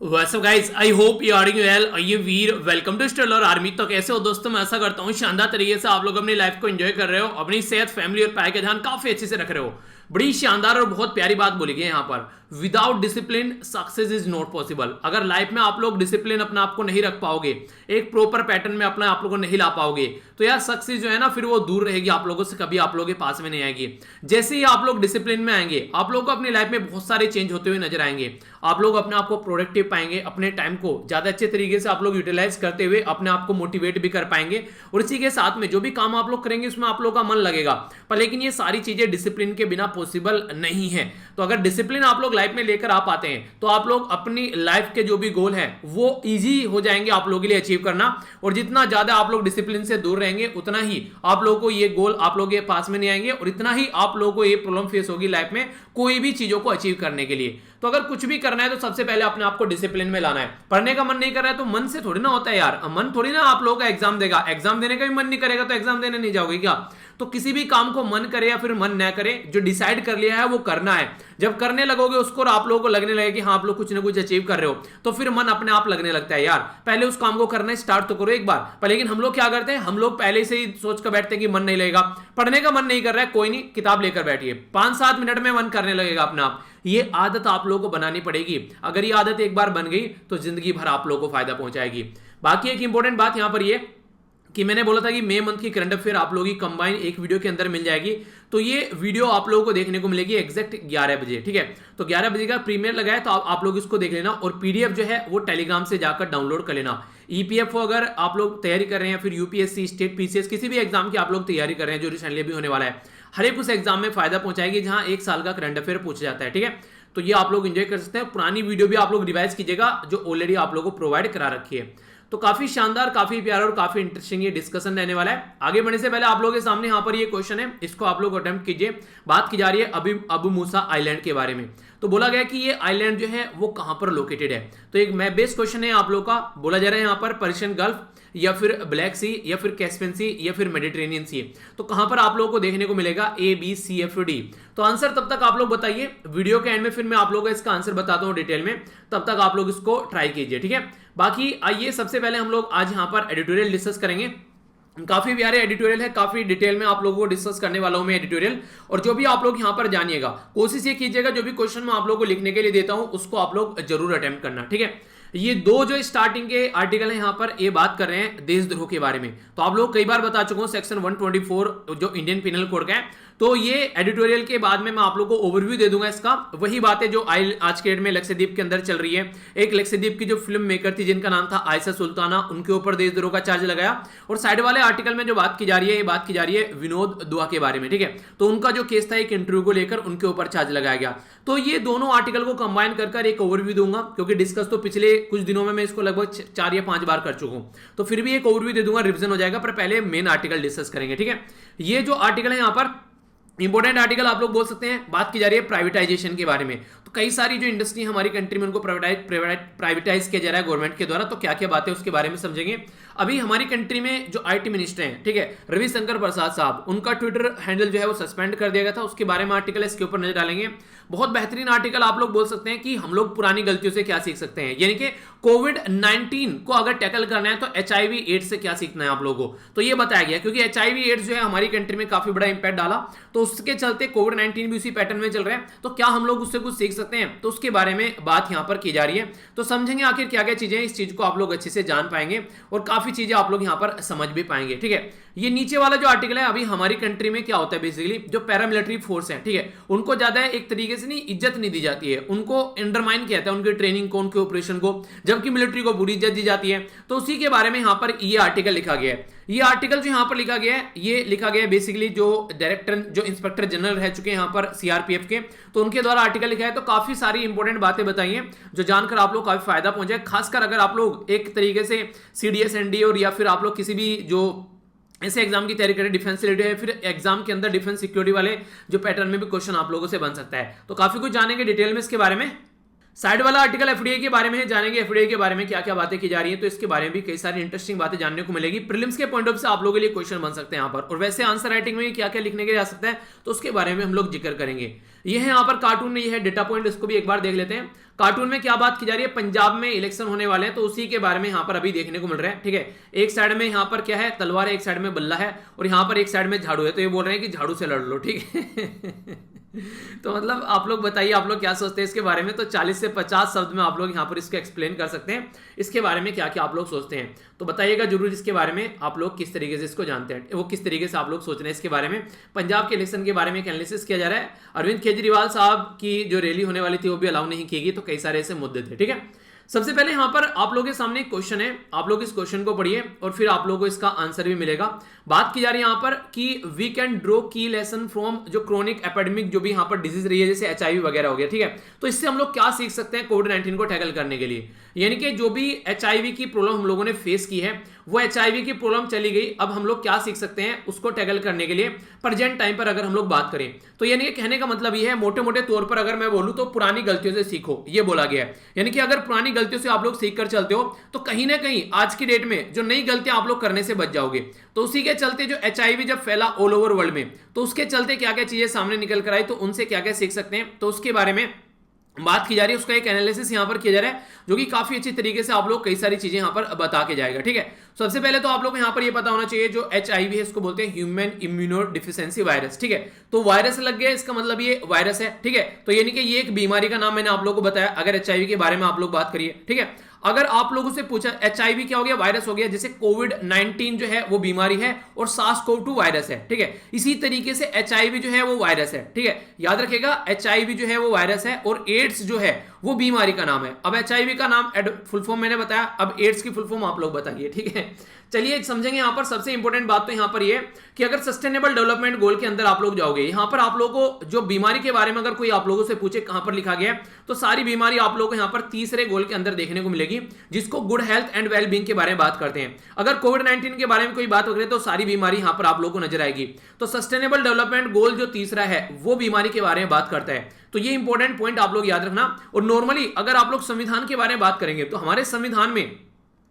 वैसे guys I hope you are well. ये वीर वेलकम टू स्टेलर आर्मी। तो कैसे हो दोस्तों, मैं ऐसा करता हूँ शानदार तरीके से आप लोग अपनी लाइफ को एंजॉय कर रहे हो, अपनी सेहत फैमिली और पाए का ध्यान काफी अच्छे से रख रहे हो। बड़ी शानदार और बहुत प्यारी बात बोली गई यहाँ पर, without discipline success is not possible. अगर लाइफ में आप लोग डिसिप्लिन अपने आप को नहीं रख पाओगे, एक प्रॉपर पैटर्न में अपने आप लोगों को नहीं ला पाओगे, तो यार सक्सेस जो है ना फिर वो दूर रहेगी आप लोगों से, कभी आप लोगों के पास में नहीं आएगी। जैसे ही आप लोग डिसिप्लिन में आएंगे, आप लोगों को अपनी लाइफ में बहुत सारे चेंज होते हुए नजर आएंगे। आप लोग अपने आप को प्रोडक्टिव पाएंगे, अपने टाइम को ज्यादा अच्छे तरीके से आप लोग यूटिलाइज करते हुए अपने आप को मोटिवेट भी कर पाएंगे, और इसी के साथ में जो भी काम आप लोग करेंगे उसमें आप लोग का मन लगेगा। पर लेकिन ये सारी चीजें डिसिप्लिन के बिना पॉसिबल नहीं है। तो अगर डिसिप्लिन आप लोग लाइफ में लेकर आ पाते हैं तो आप लोग अपनी लाइफ के जो भी गोल है वो इजी हो जाएंगे आप लोगों के लिए अचीव करना। और जितना ज्यादा आप लोग डिसिप्लिन से दूर रहेंगे उतना ही आप लोगों को ये गोल आप लोगों के पास में नहीं आएंगे, और इतना ही आप लोगों को ये प्रॉब्लम फेस होगी लाइफ में कोई भी चीजों को अचीव करने के लिए। तो अगर कुछ भी करना है तो सबसे पहले अपने आप को डिसिप्लिन में लाना है। पढ़ने का मन नहीं कर रहा है तो मन से थोड़ी ना होता है यार, मन थोड़ी ना आप लोगों का एग्जाम देगा। एग्जाम देने का भी मन नहीं करेगा तो एग्जाम देने नहीं जाओगे क्या? तो किसी भी काम को मन करे या फिर मन न करे, जो डिसाइड कर लिया है वो करना है। जब करने लगोगे उसको और आप लोगों को लगने लगे कि हाँ आप लोग कुछ ना कुछ अचीव कर रहे हो, तो फिर मन अपने आप लगने लगता है यार। पहले उस काम को करना स्टार्ट तो करो एक बार। पर लेकिन हम लोग क्या करते हैं, हम लोग पहले से ही सोच कर बैठते हैं कि मन नहीं लगेगा, पढ़ने का मन नहीं कर रहा है, कोई नहीं किताब लेकर बैठिए, 5-7 मिनट में मन करने लगेगा अपने आप। ये आदत आप लोगों को बनानी पड़ेगी। अगर ये आदत एक बार बन गई तो जिंदगी भर आप लोगों को फायदा पहुंचाएगी। बाकी एक इंपॉर्टेंट बात यहां पर ये कि मैंने बोला था कि मई मंथ की करंट अफेयर आप लोगों की कंबाइन एक वीडियो के अंदर मिल जाएगी। तो ये वीडियो आप लोगों को देखने को मिलेगी एग्जैक्ट 11 बजे, ठीक है। तो 11 बजे का प्रीमियर लगाया तो आप लोग इसको देख लेना, और पीडीएफ जो है वो टेलीग्राम से जाकर डाउनलोड कर लेना। ईपीएफओ अगर आप लोग तैयारी कर रहे हैं, फिर यूपीएससी, स्टेट पीसीएस, किसी भी एग्जाम की आप लोग तैयारी कर रहे हैं जो रिसेंटली भी होने वाला है, हर एक उस एग्जाम में फायदा पहुंचाएगी जहां एक साल का करंट अफेयर पूछा जाता है, ठीक है। तो ये आप लोग एंजॉय कर सकते हैं। पुरानी वीडियो भी आप लोग रिवाइज कीजिएगा जो ऑलरेडी आप लोगों को प्रोवाइड करा रखी है। तो काफी शानदार, काफी प्यारा और काफी इंटरेस्टिंग ये डिस्कशन रहने वाला है। आगे बढ़ने से पहले आप लोगों के सामने यहाँ पर ये क्वेश्चन है, इसको आप लोग अटेम्प्ट कीजिए। बात की जा रही है अबू मूसा आइलैंड के बारे में। तो बोला गया कि ये आइलैंड जो है वो कहां पर लोकेटेड है। तो एक मैं बेस्ट क्वेश्चन है आप लोग का। बोला जा रहा है यहाँ पर पर्शियन गल्फ, या फिर ब्लैक सी, या फिर कैस्पियन सी, या फिर मेडिटेरेनियन सी। तो कहां पर आप लोगों को देखने को मिलेगा ABCFD। तो आंसर तब तक आप लोग बताइए, वीडियो के एंड में फिर मैं आप लोगों को इसका आंसर बताता हूं डिटेल में, तब तक आप लोग इसको ट्राई कीजिए, ठीक है। बाकी आइए सबसे पहले हम लोग आज यहां पर एडिटोरियल डिस्कस करेंगे। काफी प्यारे एडिटोरियल है, काफी डिटेल में आप लोगों को डिस्कस करने वाला हूं मैं एडिटोरियल। और जो भी आप लोग यहां पर जानिएगा, कोशिश ये कीजिएगा जो भी क्वेश्चन मैं आप लोगों को लिखने के लिए देता हूं उसको आप लोग जरूर अटेम्प्ट करना, ठीक है। ये दो जो स्टार्टिंग के आर्टिकल है यहाँ पर ये बात कर रहे हैं देशद्रोह के बारे में। तो आप लोग कई बार बता चुका हूं सेक्शन 124 जो इंडियन पिनल कोड का है। तो ये एडिटोरियल के बाद में मैं आप लोगों को ओवरव्यू दे दूंगा इसका। वही बातें जो आज के डेट में लक्षद्वीप के अंदर चल रही है। एक लक्षद्वीप की जो फिल्म मेकर थी जिनका नाम था आयशा सुल्ताना, उनके ऊपर देशद्रोह का चार्ज लगाया। और साइड वाले आर्टिकल में जो बात की जा रही है, ये बात की जा रही है विनोद दुआ के बारे में, ठीक है। तो उनका जो केस था एक इंटरव्यू को लेकर, उनके ऊपर चार्ज लगाया गया। तो ये दोनों आर्टिकल को कंबाइन कर एक ओवरव्यू दूंगा, क्योंकि डिस्कस तो पिछले कुछ दिनों में मैं इसको लगभग 4 या 5 बार कर चुका हूं। तो फिर भी एक ओवरव्यू दे दूंगा, रिवीजन हो जाएगा। पर पहले मेन आर्टिकल डिस्कस करेंगे, ठीक है। ये जो आर्टिकल है यहाँ पर इंपॉर्टेंट आर्टिकल आप लोग बोल सकते हैं। बात की जा रही है प्राइवेटाइजेशन के बारे में। तो कई सारी जो इंडस्ट्री हमारी कंट्री में उनको प्राइवेटाइज किया जा रहा है गवर्नमेंट के द्वारा। तो क्या क्या बातें उसके बारे में समझेंगे। अभी हमारी कंट्री में जो आईटी मिनिस्टर हैं, ठीक है, रविशंकर प्रसाद साहब, उनका ट्विटर हैंडल जो है वो सस्पेंड कर दिया गया था। उसके बारे में आर्टिकल है, इसके ऊपर नजर डालेंगे। बहुत बेहतरीन आर्टिकल आप लोग बोल सकते हैं कि हम लोग पुरानी गलतियों से क्या सीख सकते हैं, यानी कि कोविड-19 को अगर टैकल करना है तो HIV एड्स से क्या सीखना है आप लोगों को। तो ये बताया गया, क्योंकि HIV एड्स जो है हमारी कंट्री में काफी बड़ा इंपैक्ट डाला, तो उसके चलते कोविड-19 भी उसी पैटर्न में चल रहा है। तो क्या हम लोग उससे कुछ सीख सकते हैं, तो उसके बारे में बात यहां पर की जा रही है। तो समझेंगे आखिर क्या क्या चीजें, इस चीज को आप लोग अच्छे से जान पाएंगे और काफी चीजें आप लोग यहां पर समझ भी पाएंगे, ठीक है। ये नीचे वाला जो आर्टिकल है, अभी हमारी कंट्री में क्या होता है बेसिकली, जो पैरामिलिट्री फोर्स है, ठीक है, उनको ज्यादा एक तरीके से नहीं इज्जत नहीं दी जाती है, उनको अंडरमाइन किया जाता है, उनकी ट्रेनिंग को, उनके ऑपरेशन को, जबकि मिलिट्री को पूरी इज्जत दी जाती है। तो उसी के बारे में यहां पर ये आर्टिकल लिखा गया है। ये आर्टिकल जो यहां पर लिखा गया है, ये लिखा गया है बेसिकली जो डायरेक्टर, जो इंस्पेक्टर जनरल रह चुके हैं यहां पर CRPF के, तो उनके द्वारा आर्टिकल लिखा है। तो काफी सारी इंपॉर्टेंट बातें बताई हैं जो जानकर आप लोग काफी फायदा पहुंचे, खासकर अगर आप लोग एक तरीके से CDS ND और या फिर आप लोग किसी भी जो ऐसे एग्जाम की तैयारी करें, डिफेंस रिलेटेड है, फिर एग्जाम के अंदर डिफेंस सिक्योरिटी वाले जो पैटर्न में भी क्वेश्चन आप लोगों से बन सकता है। तो काफी कुछ जानेंगे डिटेल में इसके बारे में। साइड वाला आर्टिकल एफडीए के बारे में है, जानेंगे एफडीए के बारे में क्या क्या बातें की जा रही है, तो इसके बारे में भी कई सारी इंटरेस्टिंग बातें जानने को मिलेगी। प्रीलिम्स के पॉइंट ऑफ से आप लोगों के लिए क्वेश्चन बन सकते हैं यहाँ पर, और वैसे आंसर राइटिंग में क्या क्या लिखने के लिए आ सकता है तो उसके बारे में हम लोग जिक्र करेंगे। ये है यहाँ पर कार्टून में, ये है डेटा पॉइंट, इसको भी एक बार देख लेते हैं। कार्टून में क्या बात की जा रही है, पंजाब में इलेक्शन होने वाले हैं तो उसी के बारे में यहाँ पर अभी देखने को मिल रहा है। ठीक है, एक साइड में यहाँ पर क्या है, तलवार है, एक साइड में बल्ला है, और यहाँ पर एक साइड में झाड़ू है, तो ये बोल रहे हैं कि झाड़ू से लड़ लो। ठीक है तो मतलब आप लोग बताइए, आप लोग क्या सोचते हैं इसके बारे में। तो 40 से 50 शब्द में आप लोग यहाँ पर इसको एक्सप्लेन कर सकते हैं, इसके बारे में क्या क्या आप लोग सोचते हैं, तो बताइएगा जरूर इसके बारे में आप लोग किस तरीके से इसको जानते हैं, वो किस तरीके से आप लोग सोच रहे हैं इसके बारे में। पंजाब के इलेक्शन के बारे में एक एनालिसिस किया जा रहा है। अरविंद केजरीवाल साहब की जो रैली होने वाली थी वो भी अलाउ नहीं की गई, तो कई सारे ऐसे मुद्दे थे। ठीक है, सबसे पहले यहां पर आप लोगों के सामने एक क्वेश्चन है, आप लोग इस क्वेश्चन को पढ़िए और फिर आप लोगों को इसका आंसर भी मिलेगा। बात की जा रही है यहां पर कि वी कैन ड्रॉ की लेसन फ्रॉम जो क्रोनिक एपिडेमिक जो भी यहां पर डिजीज रही है, जैसे एचआईवी वगैरह हो गया। ठीक है, तो इससे हम लोग क्या सीख सकते हैं कोविड-19 को टैकल करने के लिए, यानी कि जो भी एचआईवी की प्रॉब्लम हम लोगों ने फेस की है वो एचआईवी की प्रॉब्लम चली गई, अब हम लोग क्या सीख सकते हैं उसको टैकल करने के लिए प्रेजेंट टाइम पर अगर हम लोग बात करें। तो यानी कि कहने का मतलब ये है, मोटे मोटे तौर पर अगर मैं बोलूं तो पुरानी गलतियों से सीखो, ये बोला गया है। यानी कि अगर पुरानी गलतियों से आप लोग सीख कर चलते हो तो कहीं ना कहीं आज की डेट में जो नई गलतियां आप लोग करने से बच जाओगे। तो उसी के चलते जो एचआईवी जब फैला ऑल ओवर वर्ल्ड में, तो उसके चलते क्या क्या चीजें सामने निकल कर आई, तो उनसे क्या क्या सीख सकते हैं, तो उसके बारे में बात की जा रही है। उसका एक एनालिसिस यहां पर किया जा रहा है जो कि काफी अच्छी तरीके से आप लोग कई सारी चीजें यहां पर बता के जाएगा। ठीक है, सबसे पहले तो आप लोग यहां पर ये पता होना चाहिए, जो एचआईवी है इसको बोलते हैं ह्यूमन इम्यूनो डिफिशिएंसी वायरस। ठीक है, तो वायरस लग गया, इसका मतलब ये वायरस है। ठीक है, तो यानी कि ये एक बीमारी का नाम मैंने आप लोगों को बताया। अगर एचआईवी के बारे में आप लोग बात करिए, ठीक है, अगर आप लोगों से पूछा एचआईवी क्या हो गया, वायरस हो गया, जैसे कोविड-19 जो है वो बीमारी है और SARS-CoV-2 वायरस है। ठीक है, इसी तरीके से एचआईवी जो है वो वायरस है। ठीक है, याद रखिएगा एचआईवी जो है वो वायरस है और एड्स जो है वो बीमारी का नाम है। अब एचआईवी का नाम फुल फॉर्म मैंने बताया, अब एड्स की फुल फॉर्म आप लोग बताइए। ठीक है, चलिए समझेंगे। यहां पर सबसे इंपॉर्टेंट बात तो यहां पर ये कि अगर सस्टेनेबल डेवलपमेंट गोल के अंदर आप लोग जाओगे, यहां पर आप लोगों को जो बीमारी के बारे में अगर कोई आप लोगों से पूछे कहां पर लिखा गया है, तो सारी बीमारी आप लोगों को यहां पर तीसरे गोल के अंदर देखने को मिलेगी, जिसको good health and well being के बारे में बात करते हैं। अगर कोविड-19 के बारे में कोई बात करें तो सारी बीमारी यहां पर आप लोगों को नजर आएगी। तो सस्टेनेबल डेवलपमेंट गोल जो तीसरा है वो बीमारी के बारे में बात करता है। तो ये इंपॉर्टेंट पॉइंट आप लोग याद रखना। और नॉर्मली अगर आप लोग संविधान के बारे में बात करेंगे तो हमारे संविधान में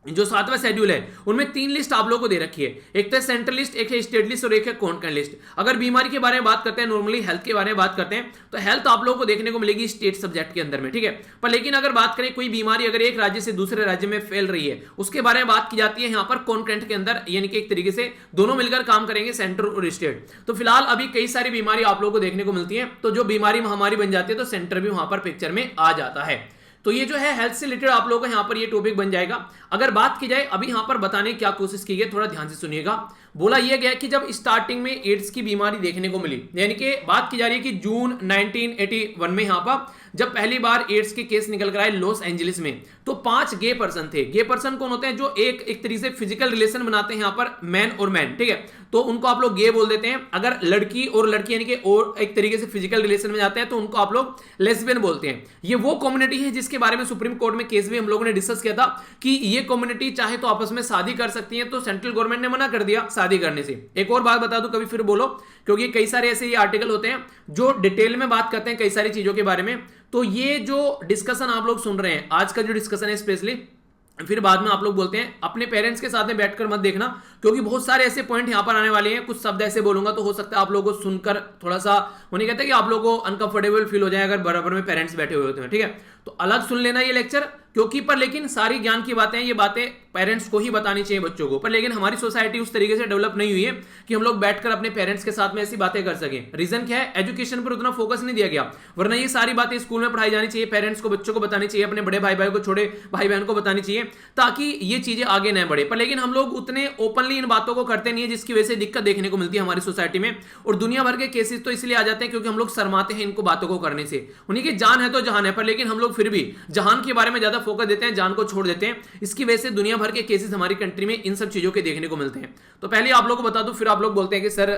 जो 7वां शेड्यूल है उनमें 3 लिस्ट आप लोगों को दे रखी है, एक तो सेंट्रल लिस्ट, एक है स्टेट लिस्ट और एक है कॉन्करेंट लिस्ट। अगर बीमारी के बारे में बात करते हैं, नॉर्मली हेल्थ के बारे में बात करते हैं, तो हेल्थ आप लोगों को देखने को मिलेगी स्टेट सब्जेक्ट के अंदर में। ठीक है, पर लेकिन अगर बात करें कोई बीमारी अगर एक राज्य से दूसरे राज्य में फैल रही है उसके बारे में बात की जाती है यहाँ पर कॉन्करेंट के अंदर, यानी कि एक तरीके से दोनों मिलकर काम करेंगे, सेंटर और स्टेट। तो फिलहाल अभी कई सारी बीमारी आप लोगों को देखने को मिलती है, तो जो बीमारी महामारी बन जाती है तो सेंटर भी वहां पर पिक्चर में आ जाता है। तो ये जो है हेल्थ से रिलेटेड आप लोगों का यहाँ पर ये टॉपिक बन जाएगा। अगर बात की जाए अभी यहाँ पर बताने की क्या कोशिश की गई, थोड़ा ध्यान से सुनिएगा। बोला यह गया कि जब स्टार्टिंग में एड्स की बीमारी देखने को मिली, यानी कि बात की जा रही है कि जून 1981 में यहाँ पर जब पहली बार एड्स के केस निकल कर आए लॉस एंजलिस में, तो 5 गे पर्सन थे। गे पर्सन कौन होते हैं, जो एक तरीके से फिजिकल रिलेशन बनाते हैं यहाँ पर मैन और मैन। ठीक है, तो उनको आप लोग गे बोल देते हैं। अगर लड़की और लड़की यानी कि और एक तरीके से फिजिकल रिलेशन में जाते हैं तो उनको आप लोग लेस्बियन बोलते हैं। ये वो कम्युनिटी है जिसके बारे में सुप्रीम कोर्ट में केस भी हम लोगों ने डिस्कस किया था कि ये कम्युनिटी चाहे तो आपस में शादी कर सकती है, तो सेंट्रल गवर्नमेंट ने मना कर दिया शादी करने से। एक और बात बता दूं, कभी फिर बोलो, क्योंकि कई सारे ऐसे ये आर्टिकल होते हैं जो डिटेल में बात करते हैं कई सारी चीजों के बारे में। तो ये जो डिस्कशन आप लोग सुन रहे हैं, आज का जो डिस्कशन है स्पेशली, फिर बाद में आप लोग बोलते हैं अपने पेरेंट्स के साथ में बैठकर मत देखना, क्योंकि बहुत सारे ऐसे पॉइंट यहां पर आने वाले हैं। कुछ शब्द ऐसे बोलूंगा तो हो सकता है आप लोगों को सुनकर थोड़ा सा वो नहीं कहते कि आप लोगों को अनकंफर्टेबल फील हो जाए अगर बराबर में पेरेंट्स बैठे हुए होते हैं। ठीक है, तो अलग सुन लेना ये लेक्चर, क्योंकि पर लेकिन सारी ज्ञान की बातें, ये बातें पेरेंट्स को ही बतानी चाहिए बच्चों को। पर लेकिन हमारी सोसाइटी उस तरीके से डेवलप नहीं हुई है कि हम लोग बैठकर अपने पेरेंट्स के साथ में ऐसी बातें कर सकें। रीजन क्या है, एजुकेशन पर उतना फोकस नहीं दिया गया, वरना ये सारी बातें स्कूल में पढ़ाई जानी चाहिए, पेरेंट्स को बच्चों को बतानी चाहिए, अपने बड़े भाई भाई को छोटे भाई बहन को बतानी चाहिए, ताकि ये चीजें आगे न बढ़े। पर लेकिन हम लोग उतने ओपनली इन बातों को करते नहीं है, जिसकी वजह से दिक्कत देखने को मिलती है हमारी सोसाइटी में। और दुनिया भर के केसेस तो इसलिए आ जाते हैं क्योंकि हम लोग शर्माते हैं इनको बातों को करने से। उन्हीं की जान है तो जहान है, पर लेकिन हम लोग फिर भी जहान के बारे में ज्यादा फोकस देते हैं, जान को छोड़ देते हैं। इसकी वजह से दुनिया भर के केसेस हमारी कंट्री में इन सब चीजों के देखने को मिलते हैं। तो पहले आप लोगों को बता दूं, फिर आप लोग बोलते हैं कि सर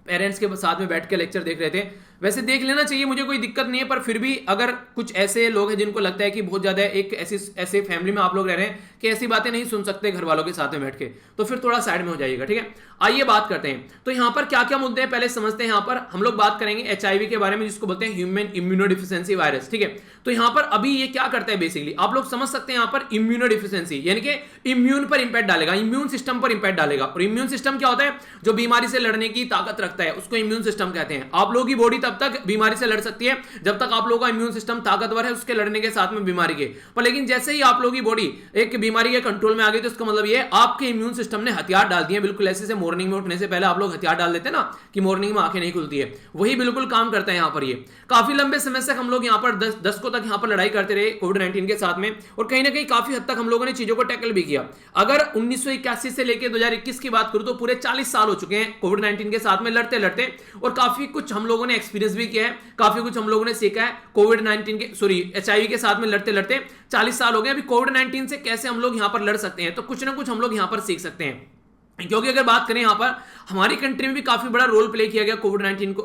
पेरेंट्स के साथ में बैठ के लेक्चर देख रहे थे। वैसे देख लेना चाहिए, मुझे कोई दिक्कत नहीं है, पर फिर भी अगर कुछ ऐसे लोग हैं जिनको लगता है कि बहुत ज्यादा एक ऐसे फैमिली में आप लोग रह रहे हैं कि ऐसी बातें नहीं सुन सकते घर वालों के साथ में बैठ के, तो फिर थोड़ा साइड में हो जाइएगा, ठीक है। आइए बात करते हैं, तो यहाँ पर क्या क्या मुद्दे हैं पहले समझते हैं। यहाँ पर हम लोग बात करेंगे एचआईवी के बारे में, जिसको बोलते हैं ह्यूमन इम्यूनोडिफिशियेंसी वायरस, ठीक है। तो यहाँ पर अभी ये क्या करता है बेसिकली आप लोग समझ सकते हैं। यहाँ पर इम्यूनोडिफिशियेंसी यानी कि इम्यून पर इंपैक्ट डालेगा, इम्यून सिस्टम पर इंपैक्ट डालेगा। और इम्यून सिस्टम क्या होता है? जो बीमारी से लड़ने की ताकत रखता है उसको इम्यून सिस्टम कहते हैं। आप लोगों की बॉडी तब तक बीमारी से लड़ सकती है जब तक आप लोगों का इम्यून सिस्टम ताकतवर है उसके लड़ने के साथ में बीमारी के, पर लेकिन जैसे ही आप लोगों की बॉडी एक बीमारी के कंट्रोल में आ गई तो इसका मतलब ये आपके इम्यून सिस्टम ने हथियार डाल दिए। बिल्कुल ऐसे से मॉर्निंग में उठने से पहले आप लोग हथियार डाल देते हैं ना कि मॉर्निंग में आंखें नहीं खुलती है, वही बिल्कुल काम करता है यहाँ पर। ये काफी लंबे समय से हम लोग यहाँ पर दशकों तक यहाँ पर लड़ाई करते रहे कोविड-19 के साथ में, और कहीं ना कहीं काफी हद तक हम लोगों ने चीजों को टैकल भी किया। अगर 1981 से लेकर 2021 की बात करूं तो पूरे 40 साल हो चुके हैं कोविड-19 के साथ में लड़ते लड़ते, और काफी कुछ हम लोगों ने एक्सपीरियंस भी किया है, काफी कुछ हम लोगों ने सीखा है कोविड-19 के एचआईवी के साथ में लड़ते लड़ते 40 साल हो गए। अभी कोविड-19 से कैसे हम लोग यहाँ पर लड़ सकते हैं, तो कुछ ना कुछ हम लोग यहाँ पर सीख सकते हैं। क्योंकि अगर बात करें यहाँ पर हमारी कंट्री में भी काफी बड़ा रोल प्ले किया गया कोविड-19 को,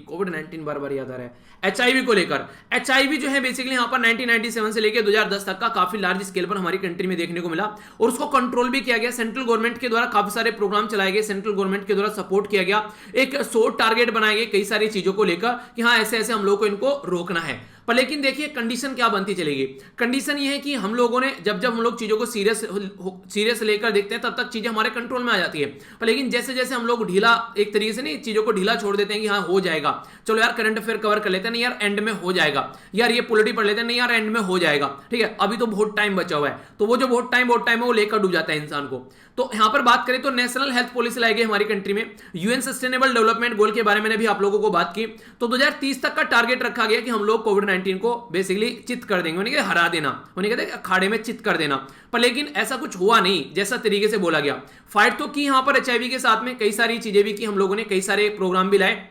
कोविड-19 बार बार याद आ रहा है, एचआईवी को लेकर। एचआईवी जो है बेसिकली यहाँ पर 1997 से लेकर 2010 तक का काफी लार्ज स्केल पर हमारी कंट्री में देखने को मिला, और उसको कंट्रोल भी किया गया। सेंट्रल गवर्नमेंट के द्वारा काफी सारे प्रोग्राम चलाए गए, सेंट्रल गवर्नमेंट के द्वारा सपोर्ट किया गया, एक शॉर्ट टारगेट बनाए गए कई सारी चीजों को लेकर कि हाँ ऐसे ऐसे हम लोग को इनको रोकना है। पर लेकिन देखिए कंडीशन क्या बनती चलेगी। कंडीशन ये है कि हम लोगों ने जब हम लोग चीजों को सीरियस लेकर देखते हैं तब तक चीजें हमारे कंट्रोल में आ जाती है। पर लेकिन जैसे जैसे हम लोग ढीला एक तरीके से नहीं चीजों को ढीला छोड़ देते हैं कि हाँ हो जाएगा, चलो यार करंट अफेयर कवर कर लेते हैं, नहीं यार एंड में हो जाएगा, यार ये पॉलिटी पढ़ लेते हैं, नहीं यार एंड में हो जाएगा, ठीक है अभी तो बहुत टाइम बचा हुआ है, तो वो जो बहुत टाइम है वो लेकर डूब जाता है इंसान को। तो यहां पर बात करें तो नेशनल हेल्थ पॉलिसी लाई गई हमारी कंट्री में, यूएन सस्टेनेबल डेवलपमेंट गोल के बारे में भी आप लोगों को बात की। तो 2030 तक का टारगेट रखा गया कि हम लोग कोविड-19 को बेसिकली चित कर देंगे, उन्हें हरा देना, उन्हें कहते हैं अखाड़े में चित कर देना। पर लेकिन ऐसा कुछ हुआ नहीं जैसा तरीके से बोला गया। फाइट तो की यहां पर एचआईवी के साथ में, कई सारी चीजें भी की हम लोगों ने, कई सारे प्रोग्राम भी लाए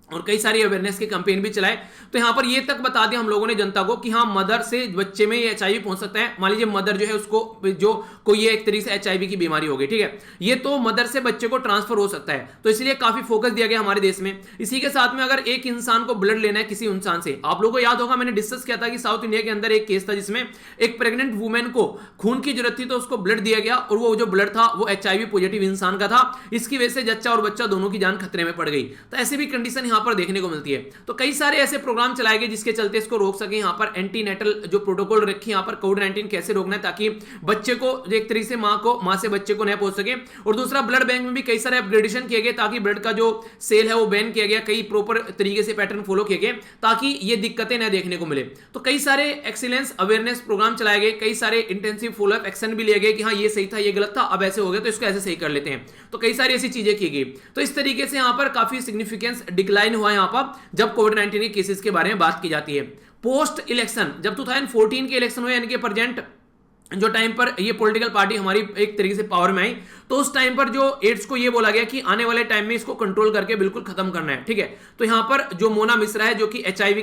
और कई सारी अवेयरनेस के कैंपेन भी चलाए। तो यहां पर ये तक बता दिया हम लोगों ने जनता को कि हाँ मदर से बच्चे में ये एचआईवी पहुंच सकता है। मान लीजिए मदर जो है उसको जो कोई ये एक तरीके से एचआईवी की बीमारी हो गई, ठीक है, ये तो मदर से बच्चे को ट्रांसफर हो सकता है, तो इसलिए काफी फोकस दिया गया हमारे देश में। इसी के साथ में अगर एक इंसान को ब्लड लेना है किसी इंसान से, आप लोगों को याद होगा मैंने डिस्कस किया था कि साउथ इंडिया के अंदर एक केस था जिसमें एक प्रेग्नेंट वुमेन को खून की जरूरत थी, तो उसको ब्लड दिया गया और वो जो ब्लड था वो एचआईवी पॉजिटिव इंसान का था। इसकी वजह से जच्चा और बच्चा दोनों की जान खतरे में पड़ गई। तो ऐसी भी कंडीशन यहां पर देखने को मिलती है। तो कई सारे ऐसे प्रोग्राम चलाए गए जिसके चलते इसको रोक सके। यहाँ पर एंटीनेटल जो प्रोटोकॉल रखी यहाँ पर कोविड-19 कैसे रोकना है ताकि बच्चे को एक तरीके से मां से बच्चे को नहीं पहुंच सके। और दूसरा ब्लड बैंक में भी कई सारे अपग्रेडेशन किए गए ताकि ब्लड का जो सेल है वो बैन किया गया, कई प्रॉपर तरीके से पैटर्न फॉलो किए गए ताकि ये दिक्कतें न देखने को मिले। तो कई सारे एक्सीलेंस अवेयरनेस प्रोग्राम चलाए गए, कई सारे इंटेंसिव फॉलोअप एक्शन भी लिए गए कि हाँ ये सही था ये गलत था, अब ऐसे हो गया तो इसको ऐसे सही कर लेते हैं। तो कई सारी ऐसी चीजें की गई। तो इस तरीके से यहाँ पर काफी सिग्निफिकेंस डिक्लाइन हुआ यहाँ पर जब कोविड-19 के केसेस के बारे में बात की जाती है। पोस्ट इलेक्शन जब 2014 के इलेक्शन हुए यानी कि प्रेजेंट जो टाइम पर ये पॉलिटिकल पार्टी हमारी एक तरीके से पावर में आई, तो उस टाइम पर जो एड्स को ये बोला गया कि आने वाले टाइम में इसको कंट्रोल करके बिल्कुल खत्म करना है, ठीक है। तो यहां पर जो मोना मिश्रा है जो कि एचआईवी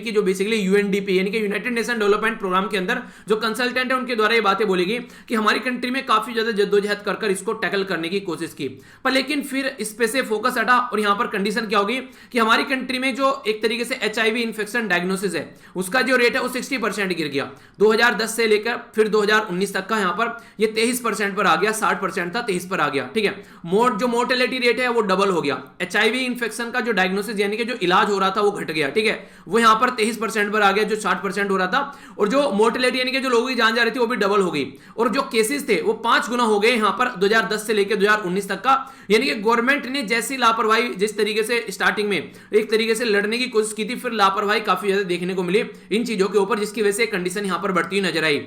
की जो बेसिकली यूएनडीपी यानी कि यूनाइटेड नेशन डेवलपमेंट प्रोग्राम के अंदर जो कंसल्टेंट है उनके द्वारा ये बातें बोली गई कि हमारी कंट्री में काफी ज्यादा जद्दोजहद कर इसको टैकल करने की कोशिश की, पर लेकिन फिर इस पे से फोकस हटा और यहां पर कंडीशन क्या होगी कि हमारी कंट्री में जो एक तरीके से एचआईवी इन्फेक्शन डायग्नोसिस है उसका जो रेट है वो 60% गिर गया 2010 से लेकर फिर 2019 तक का यहाँ पर ये 23% पर आ गया, 60% था 23 पर आ गया, ठीक है। जो मोर्टेलिटी रेट है वो डबल हो गया। एचआईवी इन्फेक्शन का जो डायग्नोसिस यानी कि जो इलाज हो रहा था वो घट गया, ठीक है, वो यहाँ पर 23% पर आ गया जो 60% हो रहा था। और जो मोर्टेलिटी यानी कि जो लोगों की जान जा रही थी वो भी डबल हो गई। और जो केसेस थे वो 5 गुना हो गए यहाँ पर 2010 से लेकर 2019 तक का। यानी कि गवर्नमेंट ने जैसी लापरवाही जिस तरीके से स्टार्टिंग में एक तरीके से लड़ने की कोशिश की थी, फिर लापरवाही काफी ज्यादा देखने को मिली इन चीजों के ऊपर, जिसकी वजह से कंडीशन यहाँ पर बढ़ती हुई नजर आई।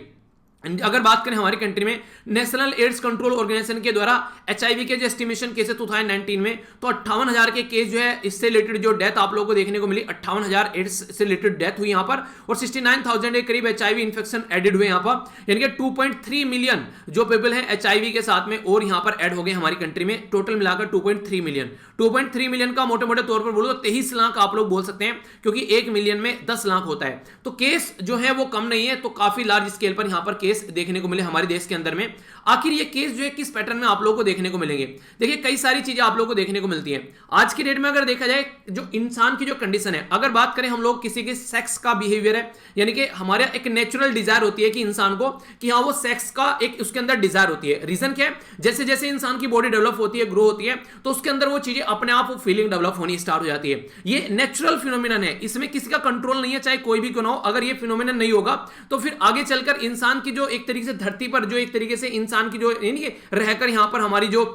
अगर बात करें हमारी कंट्री में नेशनल एड्स कंट्रोल ऑर्गेनाइजेशन के द्वारा एचआईवी के जो एस्टिमेशन केसेस 2019 में, तो 58,000 के केस जो है इससे रिलेटेड जो डेथ आप लोगों को देखने को मिली, 58,000 एड्स से रिलेटेड डेथ हुई यहाँ पर, और 69,000 के करीब एचआईवी इन्फेक्शन एडेड हुए यहाँ पर। यानी कि 2.3 मिलियन जो पीपल हैं एचआईवी के साथ में और यहाँ पर ऐड हो गए हमारी कंट्री में, टोटल मिलाकर 2.3 मिलियन का मोटे मोटे तौर पर बोलो तो 23 लाख आप लोग बोल सकते हैं, क्योंकि 1 मिलियन में 10 लाख होता है। तो केस जो है वो कम नहीं है, तो काफी लार्ज स्केल पर यहाँ पर केस केस देखने को मिले हमारे देश के अंदर में। आखिर ये केस जो है किस पैटर्न में आप लोगों को देखने को मिलेंगे? देखिए कई सारी चीजें आप लोगों को देखने को मिलती हैं आज की डेट में। अगर देखा जाए जो इंसान की जो कंडीशन है, अगर बात करें हम लोग किसी के सेक्स का बिहेवियर है, यानी कि हमारा एक नेचुरल डिजायर होती है कि इंसान को कि हाँ वो सेक्स का एक उसके अंदर डिजायर होती है। रीजन क्या है? जैसे जैसे इंसान की बॉडी डेवलप होती है, ग्रो होती है, तो उसके अंदर वो चीजें अपने आप फीलिंग डेवलप होनी स्टार्ट हो जाती है। ये नेचुरल फिनोमिनन है, इसमें किसी का कंट्रोल नहीं है, चाहे कोई भी क्यों ना हो। अगर ये फिनोमिनन नहीं होगा तो फिर आगे चलकर इंसान की जो एक तरीके से धरती पर जो एक तरीके से इंसान की जो रहकर यहां पर हमारी जो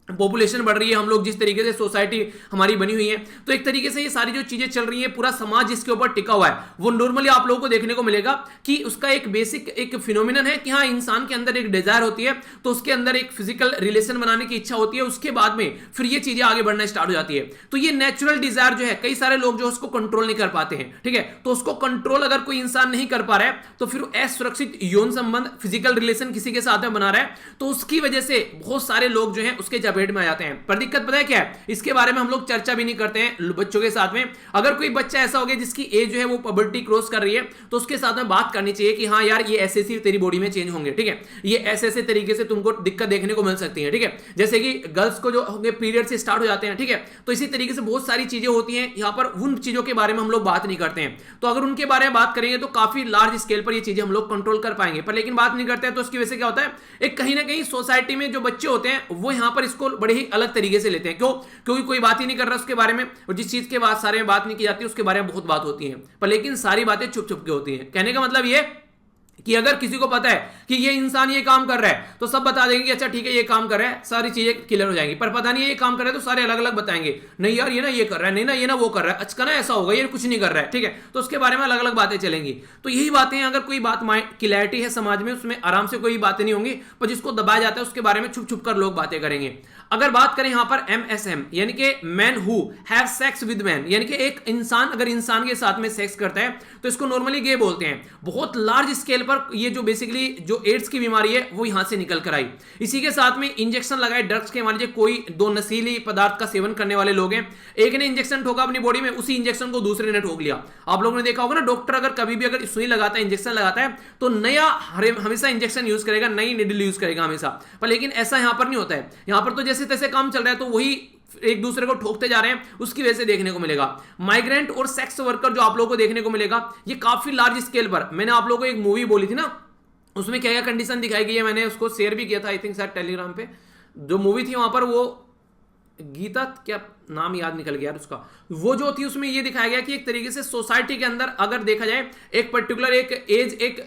पॉपुलेशन बढ़ रही है, हम लोग जिस तरीके से सोसाइटी हमारी बनी हुई है, तो एक तरीके से ये सारी जो चीजें चल रही है, पूरा समाज जिसके ऊपर टिका हुआ है, वो नॉर्मली आप लोगों को देखने को मिलेगा कि उसका एक बेसिक एक फिनोमिनन है कि हाँ इंसान के अंदर एक डिजायर होती है, तो उसके अंदर एक फिजिकल रिलेशन बनाने की इच्छा होती है, उसके बाद में फिर ये चीजें आगे बढ़ना स्टार्ट हो जाती है। तो ये नेचुरल डिजायर जो है कई सारे लोग जो उसको कंट्रोल नहीं कर पाते हैं, ठीक है। तो उसको कंट्रोल अगर कोई इंसान नहीं कर पा रहा है तो फिर असुरक्षित यौन संबंध, फिजिकल रिलेशन किसी के साथ में बना रहा है, तो उसकी वजह से बहुत सारे लोग जो है उसके चपेट में आ जाते हैं। पर दिक्कत पता है क्या है? इसके बारे में हम लोग चर्चा भी नहीं करते हैं बच्चों के साथ में। अगर कोई बच्चा ऐसा हो गया जिसकी एज जो है वो पबर्टी क्रॉस कर रही है, तो उसके साथ में बात करनी चाहिए कि हाँ यार ये ऐसे ऐसे तेरी बॉडी में चेंज होंगे, ठीक है, ये ऐसे ऐसे तरीके से तुमको दिक्कत देखने को मिल सकती है, ठीक है। जैसे कि गर्ल्स को जो होंगे पीरियड से स्टार्ट हो जाते हैं, ठीक है, तो इसी तरीके से बहुत सारी चीजें होती हैं। यहाँ पर उन चीजों के बारे में हम लोग बात नहीं करते हैं, तो अगर उनके बारे में बात करेंगे तो काफी लार्ज स्केल पर ये चीजें हम लोग कंट्रोल कर पाएंगे, पर लेकिन बात नहीं करते हैं। तो उसकी वजह से क्या होता है, एक कहीं ना कहीं सोसाइटी में जो बच्चे होते हैं वो यहाँ पर इसको बड़े ही अलग तरीके से लेते हैं। क्यों? क्योंकि कोई बात ही नहीं कर रहा उसके बारे में, और जिस चीज के बारे में बात नहीं की जाती उसके बारे में बहुत बात होती है, पर लेकिन सारी बातें छुप छुप के होती हैं। कहने का मतलब ये कि अगर किसी को पता है कि ये इंसान ये काम कर रहा है तो सब बता देंगे कि अच्छा ठीक है ये काम कर रहा है, सारी चीजें क्लियर हो जाएंगी। पर पता नहीं है ये काम कर रहा है तो सारे अलग अलग बताएंगे, नहीं यार ये ना ये कर रहा है, नहीं ना ये ना वो कर रहा है, अच्छा ना ऐसा होगा, ये कुछ नहीं कर रहा है, ठीक है। तो उसके बारे में अलग अलग बातें चलेंगी। तो यही बातें, अगर कोई बात क्लैरिटी है समाज में, उसमें आराम से कोई बातें नहीं होंगी, पर जिसको दबाया जाता है उसके बारे में छुप छुप कर लोग बातें करेंगे। अगर बात करें यहां पर MSM यानी कि man who have sex with man, यानी कि एक इंसान अगर इंसान के साथ में सेक्स करता है तो इसको नॉर्मली गे बोलते हैं। बहुत लार्ज स्केल पर ये जो बेसिकली जो एड्स की बीमारी है वो यहां से निकल कर आई। इसी के साथ में इंजेक्शन लगाए ड्रग्स के, मान लीजिए कोई दो नशीली पदार्थ का सेवन करने वाले लोग हैं, एक ने इंजेक्शन ठोका अपनी बॉडी में, उसी इंजेक्शन को दूसरे ने ठोक लिया। आप लोगों ने देखा होगा ना, डॉक्टर अगर कभी भी अगर सुई लगाता है, इंजेक्शन लगाता है, तो नया हमेशा इंजेक्शन यूज करेगा, नई निडल यूज करेगा हमेशा। पर लेकिन ऐसा यहां पर नहीं होता है, यहां पर तो जैसे तैसे काम चल रहा है, तो वही एक दूसरे को ठोकते जा रहे हैं, उसकी वजह से देखने को मिलेगा। माइग्रेंट और सेक्स वर्कर जो आप लोगों को देखने को मिलेगा, ये काफी लार्ज स्केल पर, मैंने आप लोगों को एक मूवी बोली थी ना, उसमें क्या क्या कंडीशन दिखाई गई है, मैंने उसको शेयर भी किया था आई थिंक शायद टेलीग्राम पे। जो मूवी थी वहां पर वो गीता, क्या नाम याद निकल गया उसका, वो जो थी उसमें ये दिखाया गया कि एक तरीके से सोसाइटी के अंदर अगर देखा जाए एक पर्टिकुलर एक एज, एक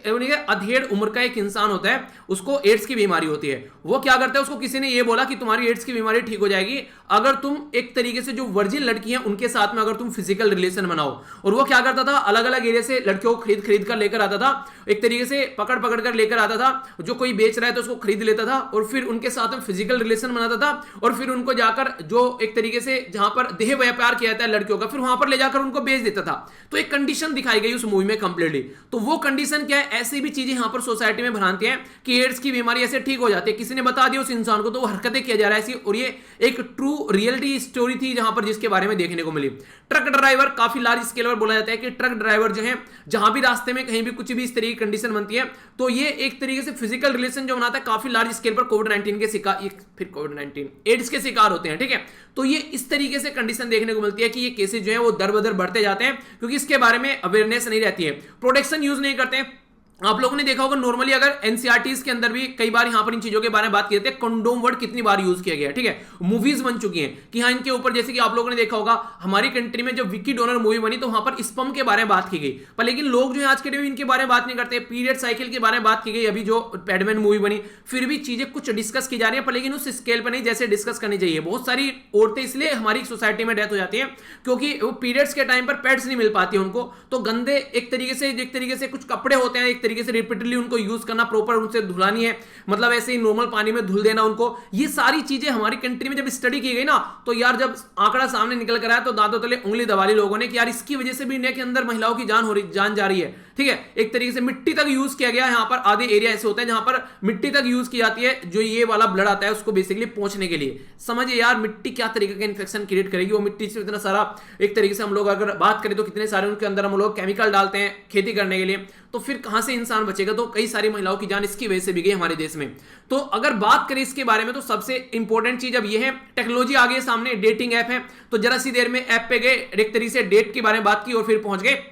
अधेड़ उम्र का एक इंसान होता है, उसको एड्स की बीमारी होती है। वो क्या करता है, उसको किसी ने ये बोला कि तुम्हारी एड्स की बीमारी ठीक हो जाएगी अगर तुम एक तरीके से जो वर्जिन लड़की हैं उनके साथ में अगर तुम फिजिकल रिलेशन बनाओ। और वो क्या करता था, अलग अलग एरिया से लड़कियों को खरीद कर लेकर आता था, एक तरीके से पकड़ पकड़ कर लेकर आता था, जो कोई बेच रहा है तो उसको खरीद लेता था, और फिर उनके साथ में फिजिकल रिलेशन बनाता था, और फिर उनको जाकर जो एक तरीके से जहां पर देह व्यापार किया जाता है लड़कियों का, फिर वहां पर ले जाकर उनको बेच देता था। तो एक कंडीशन दिखाई गई उस मूवी में कंप्लीटली। तो वो कंडीशन क्या है, ऐसी भी चीजें यहां पर सोसाइटी में भ्रांति है कि एड्स की बीमारी ऐसे ठीक हो जाती है, किसी ने बता दिया उस इंसान को, तो वो हरकतें किया जा रहा है ऐसी। और ये एक ट्रू रियलिटी स्टोरी थी जहां पर जिसके बारे में देखने को मिली। ट्रक ड्राइवर, काफी लार्ज स्केल पर बोला जाता है कि ट्रक ड्राइवर जो है, जहां भी रास्ते में कहीं भी कुछ भी इस तरीके की कंडीशन बनती है, तो ये एक तरीके से फिजिकल रिलेशन जो बनाता है, काफी लार्ज स्केल पर कोविड-19 के शिकार, फिर कोविड-19 एड्स के शिकार होते हैं, ठीक है। तो ये इस तरीके से कंडीशन देखने को मिलती है कि ये केसेस जो है वो दर बदर बढ़ते जाते हैं, क्योंकि इसके बारे में अवेयरनेस नहीं रहती है, प्रोटेक्शन यूज नहीं करते हैं। आप लोगों ने देखा होगा नॉर्मली अगर एनसीईआरटीज के अंदर भी कई बार यहां पर इन चीजों के बारे में बात की जाती है, कंडोम वर्ड कितनी बार यूज किया गया है, ठीक है। मूवीज बन चुकी हैं कि हाँ इनके ऊपर, जैसे कि आप लोगों ने देखा होगा हमारी कंट्री में जब विकी डोनर मूवी बनी तो वहां पर स्पर्म के बारे में बात की गई, पर लेकिन लोग जो है आज के डेट में इनके बारे में बात नहीं करते। पीरियड साइकिल के बारे में बात की गई, अभी जो पैडमैन मूवी बनी, फिर भी चीजें कुछ डिस्कस की जा रही है, पर लेकिन उस स्केल पर नहीं जैसे डिस्कस करनी चाहिए। बहुत सारी औरतें इसलिए हमारी सोसाइटी में डेथ हो जाती है क्योंकि वो पीरियड्स के टाइम पर पैड्स नहीं मिल पाती उनको, तो गंदे एक तरीके से कुछ कपड़े होते हैं, एक तरीके से रिपीटेडली उनको यूज करना, प्रॉपर उनसे धुलानी है, मतलब ऐसे ही नॉर्मल पानी में धुल देना उनको। ये सारी चीजें हमारी कंट्री में जब स्टडी की गई ना, तो यार जब आंकड़ा सामने निकल कर आया तो दांतों तले उंगली दबा ली लोगों ने कि यार इसकी वजह से भी इंडिया के अंदर महिलाओं की जान जा रही है। ठीक है, एक तरीके से मिट्टी तक यूज किया गया। यहाँ पर आधे एरिया ऐसे होता है जहां पर मिट्टी तक यूज की जाती है, जो ये वाला ब्लड आता है उसको बेसिकली पहुंचने के लिए। समझिए यार, मिट्टी क्या तरीके का इन्फेक्शन क्रिएट करेगी, वो मिट्टी से इतना सारा, एक तरीके से हम लोग अगर बात करें तो कितने सारे उनके अंदर हम लोग केमिकल डालते हैं खेती करने के लिए, तो फिर कहां से इंसान बचेगा। तो कई सारी महिलाओं की जान इसकी वजह से भी गई हमारे देश में। तो अगर बात करें इसके बारे में तो सबसे इंपॉर्टेंट चीज अब यह है, टेक्नोलॉजी आ गई सामने, डेटिंग ऐप है, तो जरा सी देर में ऐप पे गए, एक तरीके से डेट के बारे में बात की और फिर पहुंच गए,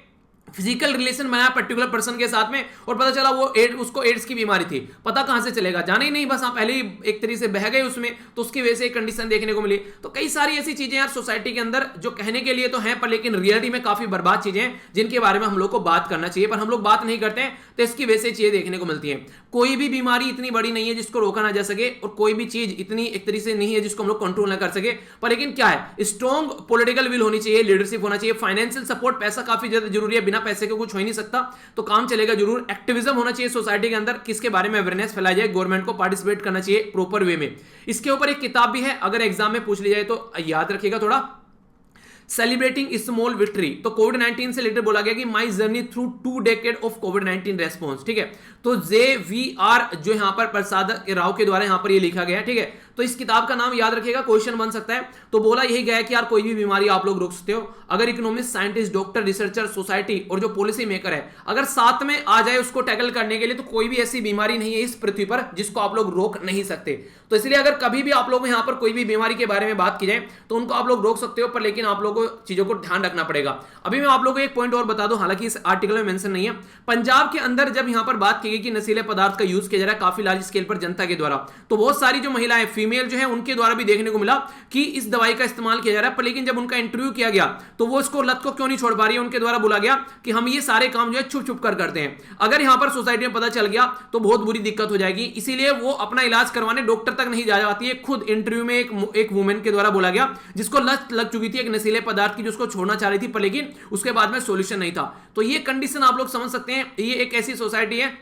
फिजिकल रिलेशन बनाया पर्टिकुलर पर्सन के साथ में, और पता चला वो उसको एड्स की बीमारी थी। पता कहां से चलेगा, जाना ही नहीं, बस आप पहले ही एक तरीके से बह गए उसमें, तो उसकी वजह से एक कंडीशन देखने को मिली। तो कई सारी ऐसी चीजें यार सोसाइटी के अंदर जो कहने के लिए तो हैं, पर लेकिन रियलिटी में काफी बर्बाद चीजें हैं, जिनके बारे में हम लोग को बात करना चाहिए, पर हम लोग बात नहीं करते हैं, तो इसकी वजह से चीजें देखने को मिलती हैं। कोई भी बीमारी इतनी बड़ी नहीं है जिसको रोका ना जा सके, और कोई भी चीज इतनी एक तरीके से नहीं है जिसको हम लोग कंट्रोल ना कर सके। पर लेकिन क्या है, स्ट्रॉन्ग पॉलिटिकल विल होनी चाहिए, लीडरशिप होना चाहिए, फाइनेंशियल सपोर्ट, पैसा काफी ज्यादा जरूरी है, बिना पैसे के कुछ हो ही नहीं सकता, तो काम चलेगा जरूर। एक्टिविज्म होना चाहिए सोसाइटी के अंदर, किसके बारे में अवेयरनेस फैलाई जाए, गवर्नमेंट को पार्टिसिपेट करना चाहिए प्रॉपर वे में। इसके ऊपर एक किताब भी है, अगर एग्जाम में पूछ ली जाए तो याद रखिएगा थोड़ा, सेलिब्रेटिंग स्मॉल विक्ट्री। तो कोविड-19 से रिलेटेड बोला गया कि my journey through 2 decade of covid response, ठीक है। तो JVR जो यहां पर प्रसाद राव के द्वारा यहां पर ये लिखा गया है, ठीक है। तो इस किताब का नाम याद रखिएगा, क्वेश्चन बन सकता है। तो बोला यही गया है कि यार कोई भी बीमारी आप लोग रोक सकते हो अगर economist, scientist, doctor, researcher, society और जो पॉलिसी मेकर है अगर साथ में आ जाए उसको टैकल करने के लिए, तो कोई भी ऐसी बीमारी नहीं है इस पृथ्वी पर जिसको आप लोग रोक नहीं सकते। तो इसलिए अगर कभी भी आप लोग यहां पर कोई भी बीमारी के बारे में बात की जाए तो उनको आप लोग रोक सकते हो, पर लेकिन आप लोगों को चीजों को ध्यान रखना पड़ेगा। अभी मैं आप लोगों को एक पॉइंट और बता दूं, हालांकि इस आर्टिकल में मेंशन नहीं है। पंजाब के अंदर जब यहां पर बात की गई कि नशीले पदार्थ का यूज किया जा रहा है काफी लार्ज स्केल पर जनता के द्वारा, तो बहुत सारी जो महिलाएं, फीमेल जो है, उनके द्वारा भी देखने को मिला कि इस दवाई का इस्तेमाल किया जा रहा है। पर लेकिन जब उनका इंटरव्यू किया गया तो वो इसको लत को क्यों नहीं छोड़ पा रही है, उनके द्वारा बोला गया कि हम ये सारे काम जो है छुप छुप कर करते हैं। अगर यहां पर सोसाइटी में पता चल गया तो बहुत बुरी दिक्कत हो जाएगी, इसीलिए वो अपना इलाज करवाने डॉक्टर तक नहीं जा पाती है। खुद इंटरव्यू में एक वुमेन के द्वारा बोला गया जिसको लत लग चुकी थी एक नशीले पदार्थ की, जो उसको छोड़ना चाह रही थी, पर लेकिन उसके बाद में सॉल्यूशन नहीं था। तो ये कंडीशन आप लोग समझ सकते हैं, ये एक ऐसी सोसाइटी है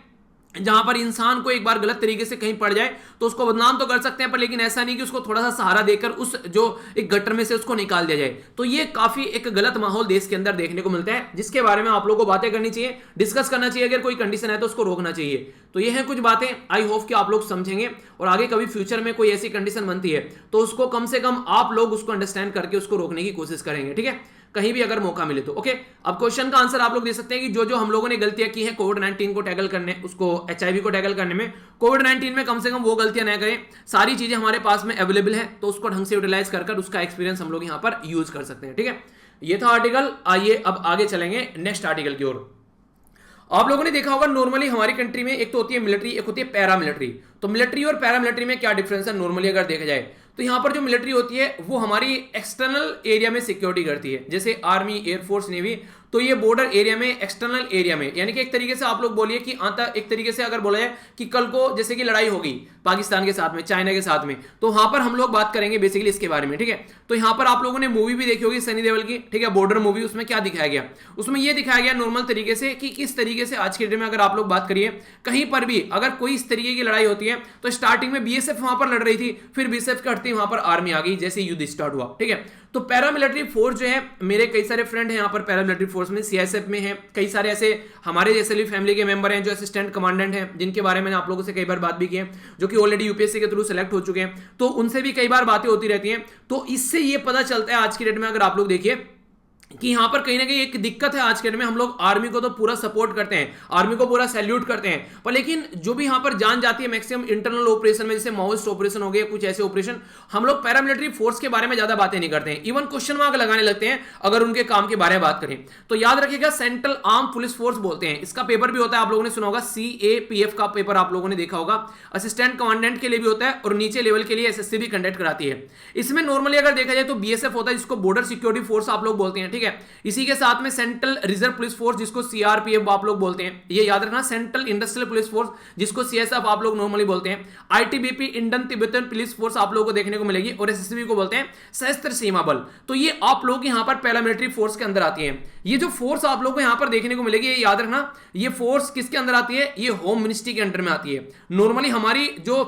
जहां पर इंसान को एक बार गलत तरीके से कहीं पड़ जाए तो उसको बदनाम तो कर सकते हैं, पर लेकिन ऐसा नहीं कि उसको थोड़ा सा सहारा देकर उस जो एक गटर में से उसको निकाल दिया जाए। तो ये काफी एक गलत माहौल देश के अंदर देखने को मिलता है, जिसके बारे में आप लोगों को बातें करनी चाहिए, डिस्कस करना चाहिए। अगर कोई कंडीशन है तो उसको रोकना चाहिए। तो ये है कुछ बातें, आई होप कि आप लोग समझेंगे, और आगे कभी फ्यूचर में कोई ऐसी कंडीशन बनती है तो उसको कम से कम आप लोग उसको अंडरस्टैंड करके उसको रोकने की कोशिश करेंगे, ठीक है, कहीं भी अगर मौका मिले तो। ओके, अब क्वेश्चन का आंसर आप लोग दे सकते हैं कि जो जो हम लोगों ने गलतियां की हैं कोविड-19 को टैकल करने, उसको HIV को टैकल करने में, कोविड-19 में कम से कम वो गलतियां ना करें। सारी चीजें हमारे पास में अवेलेबल है, तो उसको ढंग से यूटिलाइज कर उसका एक्सपीरियंस हम लोग यहां पर यूज कर सकते हैं, ठीक है। ये था आर्टिकल। आइए अब आगे चलेंगे नेक्स्ट आर्टिकल की ओर। आप लोगों ने देखा होगा नॉर्मली हमारी कंट्री में एक तो होती है मिलिट्री, एक होती है पैरामिलिट्री। तो मिलिट्री और पैरामिलिट्री में क्या डिफरेंस है नॉर्मली अगर देखा जाए तो यहां पर जो मिलिट्री होती है वो हमारी एक्सटर्नल एरिया में सिक्योरिटी करती है, जैसे आर्मी, एयरफोर्स, नेवी। तो ये बॉर्डर एरिया में, एक्सटर्नल एरिया में, यानी कि एक तरीके से आप लोग बोलिए कि एक तरीके से अगर बोला जाए कि कल को जैसे कि लड़ाई होगी पाकिस्तान के साथ में, चाइना के साथ में, तो वहां पर हम लोग बात करेंगे बेसिकली इसके बारे में, ठीक है। तो यहां पर आप लोगों ने मूवी भी देखी होगी सनी देओल की, ठीक है, बॉर्डर मूवी। उसमें क्या दिखाया गया, उसमें यह दिखाया गया नॉर्मल तरीके से कि किस तरीके से आज के डेट में अगर आप लोग बात करिए कहीं पर भी अगर कोई इस तरीके की लड़ाई होती है तो स्टार्टिंग में BSF वहां पर लड़ रही थी, फिर BSF के हटते वहां पर आर्मी आ गई जैसे युद्ध स्टार्ट हुआ, ठीक है। तो पैरामिलिट्री फोर्स जो है, मेरे कई सारे फ्रेंड हैं यहाँ पर पैरामिलिट्री फोर्स में, CSF में हैं, कई सारे ऐसे हमारे जैसे भी फैमिली के मेंबर हैं जो असिस्टेंट कमांडेंट हैं, जिनके बारे में आप लोगों से कई बार बात भी की है, जो कि ऑलरेडी UPSC के थ्रू सेलेक्ट हो चुके हैं, तो उनसे भी कई बार बातें होती रहती हैं। तो इससे ये पता चलता है आज की डेट में अगर आप लोग देखिए कि यहां पर कहीं ना कहीं एक दिक्कत है आज के डेट में। हम लोग आर्मी को तो पूरा सपोर्ट करते हैं, आर्मी को पूरा सैल्यूट करते हैं, पर लेकिन जो भी यहां पर जान जाती है मैक्सिमम इंटरनल ऑपरेशन में, जैसे माओइस्ट ऑपरेशन हो गए, कुछ ऐसे ऑपरेशन, हम लोग पैरामिलिट्री फोर्स के बारे में ज्यादा बातें नहीं करते हैं, इवन क्वेश्चन मार्क लगाने लगते हैं अगर उनके काम के बारे में बात करें। तो याद रखिएगा सेंट्रल आर्म पुलिस फोर्स बोलते हैं, इसका पेपर भी होता है, आप लोगों ने सुना होगा, CAPF का पेपर आप लोगों ने देखा होगा, असिस्टेंट कमांडेंट के लिए भी होता है और नीचे लेवल के लिए SSC भी कंडक्ट कराती है। इसमें नॉर्मली अगर देखा जाए तो BSF होता है जिसको बॉर्डर सिक्योरिटी फोर्स आप लोग बोलते हैं, ठीक है। इसी के साथ में सेंट्रल रिजर्व पुलिस फोर्स जिसको CRPF आप लोग बोलते हैं, ये याद रखना, सेंट्रल इंडस्ट्रियल पुलिस फोर्स जिसको CSF आप लोग नॉर्मली बोलते हैं, ITBP Indian Tibetan police force आप लोगों को देखने को मिलेगी, और SSB को बोलते हैं सशस्त्र सीमा बल। तो ये आप लोग यहां पर पैरामिलिट्री फोर्स के अंदर आती है। ये जो फोर्स आप लोग को यहां पर देखने को मिलेगी, ये याद रखना, ये फोर्स किसके अंदर आती है, ये होम मिनिस्ट्री के अंडर में आती है। नॉर्मली हमारी जो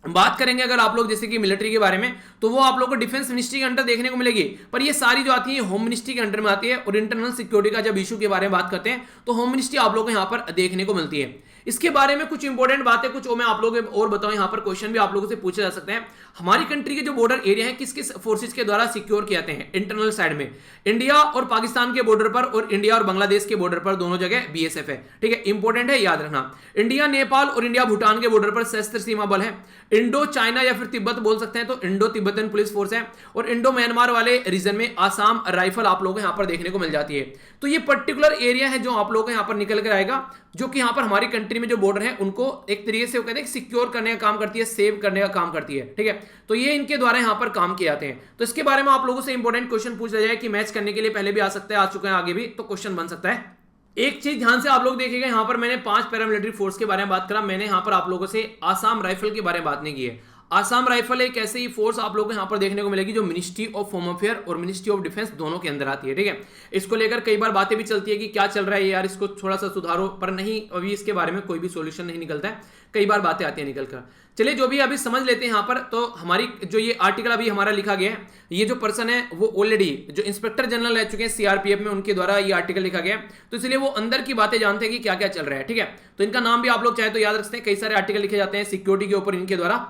बात करेंगे अगर आप लोग जैसे कि मिलिट्री के बारे में, तो वो आप लोग को डिफेंस मिनिस्ट्री के अंडर देखने को मिलेगी, पर ये सारी जो आती है होम मिनिस्ट्री के अंडर में आती है। और इंटरनल सिक्योरिटी का जब इशू के बारे में बात करते हैं तो होम मिनिस्ट्री आप लोग को यहाँ पर देखने को मिलती है। इसके बारे में कुछ इंपॉर्टेंट बातें कुछ मैं आप लोगों को और बताऊं, यहाँ पर क्वेश्चन भी आप लोगों से पूछे जा सकते हैं। हमारी कंट्री के जो बॉर्डर एरिया है किस किस फोर्सेज के द्वारा सिक्योर किए जाते हैं इंटरनल साइड में? इंडिया और पाकिस्तान के बॉर्डर पर और इंडिया और बांग्लादेश के बॉर्डर पर दोनों जगह बीएसएफ है, ठीक है, इंपॉर्टेंट है, याद रखना। इंडिया नेपाल और इंडिया भूटान के बॉर्डर पर सशस्त्र सीमा बल है। इंडो चाइना या फिर तिब्बत बोल सकते हैं तो इंडो तिब्बतन पुलिस फोर्स है। और इंडो म्यांमार वाले रीजन में आसाम राइफल आप लोगों को यहाँ पर देखने को मिल जाती है। तो ये पर्टिकुलर एरिया है जो आप लोगों को यहाँ पर निकल कर आएगा, जो कि यहाँ पर हमारी कंट्री में जो बॉर्डर है उनको एक तरीके से वो कहते हैं सिक्योर करने का काम करती है, सेव करने का काम करती है, ठीक है। तो ये इनके द्वारा यहाँ पर काम किए जाते हैं। तो इसके बारे में आप लोगों से इंपॉर्टेंट क्वेश्चन पूछ लिया जाए कि मैच करने के लिए पहले भी आ सकता है, आ चुका है, आगे भी तो क्वेश्चन बन सकता है। एक चीज ध्यान से आप लोग देखिएगा, यहाँ पर मैंने 5 पैरामिलिट्री फोर्स के बारे में बात करा, मैंने यहाँ पर आप लोगों से आसाम राइफल के बारे में बात नहीं की है। आसाम राइफल एक ऐसे ही फोर्स आप लोगों को यहाँ पर देखने को मिलेगी जो मिनिस्ट्री ऑफ होम अफेयर और मिनिस्ट्री ऑफ डिफेंस दोनों के अंदर आती है, ठीक है। इसको लेकर कई बार बातें भी चलती है कि क्या चल रहा है यार, इसको थोड़ा सा सुधारो, पर नहीं, अभी इसके बारे में कोई भी सॉल्यूशन नहीं निकलता है, कई बार बातें आती है निकल कर। चलिए जो भी अभी समझ लेते हैं यहाँ पर। तो हमारी जो ये आर्टिकल अभी हमारा लिखा गया है, ये जो पर्सन है वो ऑलरेडी जो इंस्पेक्टर जनरल रह चुके हैं सीआरपीएफ में, उनके द्वारा ये आर्टिकल लिखा गया है, तो इसलिए वो अंदर की बातें जानते हैं कि क्या क्या चल रहा है, ठीक है। तो इनका नाम भी आप लोग चाहे तो याद रख सकते हैं, कई सारे आर्टिकल लिखे जाते हैं सिक्योरिटी के ऊपर इनके द्वारा,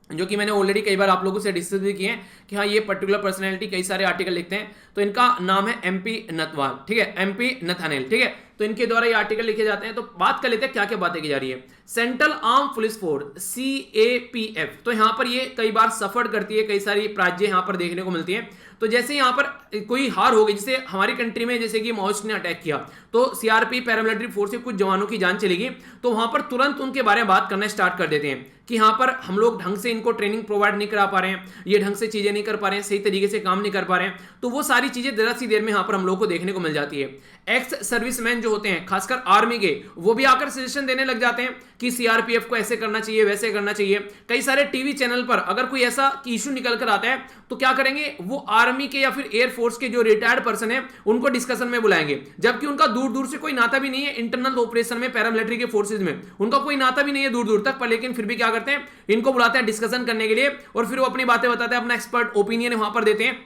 जो कि मैंने ऑलरेडी कई बार आप लोगों से डिस्कस भी किए हैं कि हाँ ये पर्टिकुलर पर्सनैलिटी कई सारे आर्टिकल लिखते हैं। तो इनका नाम है एमपी नथवाल, ठीक है, एमपी नथानेल, ठीक है। तो इनके द्वारा ये आर्टिकल लिखे जाते हैं। तो बात कर लेते हैं क्या क्या बातें की जा रही है। Central arm police force CAPF, तो यहाँ पर ये कई बार सफर करती है, कई सारी प्राज्य यहाँ पर देखने को मिलती है। तो जैसे यहाँ पर कोई हार हो गई, जैसे हमारी कंट्री में जैसे कि माओइस्ट ने अटैक किया, तो सीआरपी पैरामिलिट्री फोर्स के कुछ जवानों की जान चलेगी, तो वहां पर तुरंत उनके बारे में बात करना स्टार्ट कर देते हैं कि यहाँ पर हम लोग ढंग से इनको ट्रेनिंग प्रोवाइड नहीं करा पा रहे हैं, ये ढंग से चीजें नहीं कर पा रहे हैं, सही तरीके से काम नहीं कर पा रहे हैं। तो वो सारी चीजें जरा सी देर में यहाँ पर हम लोग को देखने को मिल जाती है। एक्स सर्विसमैन जो होते हैं खासकर आर्मी के, वो भी आकर सजेशन देने लग जाते हैं कि सीआरपीएफ को ऐसे करना चाहिए, वैसे करना चाहिए। कई सारे टीवी चैनल पर अगर कोई ऐसा इशू निकल कर आता है तो क्या करेंगे, वो आर्मी के या फिर एयरफोर्स के जो रिटायर्ड पर्सन है उनको डिस्कशन में बुलाएंगे, जबकि उनका दूर दूर से कोई नाता भी नहीं है इंटरनल ऑपरेशन में, पैरामिलिट्री के फोर्सेज में उनका कोई नाता भी नहीं है दूर दूर तक, पर लेकिन फिर भी क्या करते हैं, इनको बुलाते हैं डिस्कशन करने के लिए, और फिर वो अपनी बातें बताते हैं, अपना एक्सपर्ट ओपिनियन वहां पर देते हैं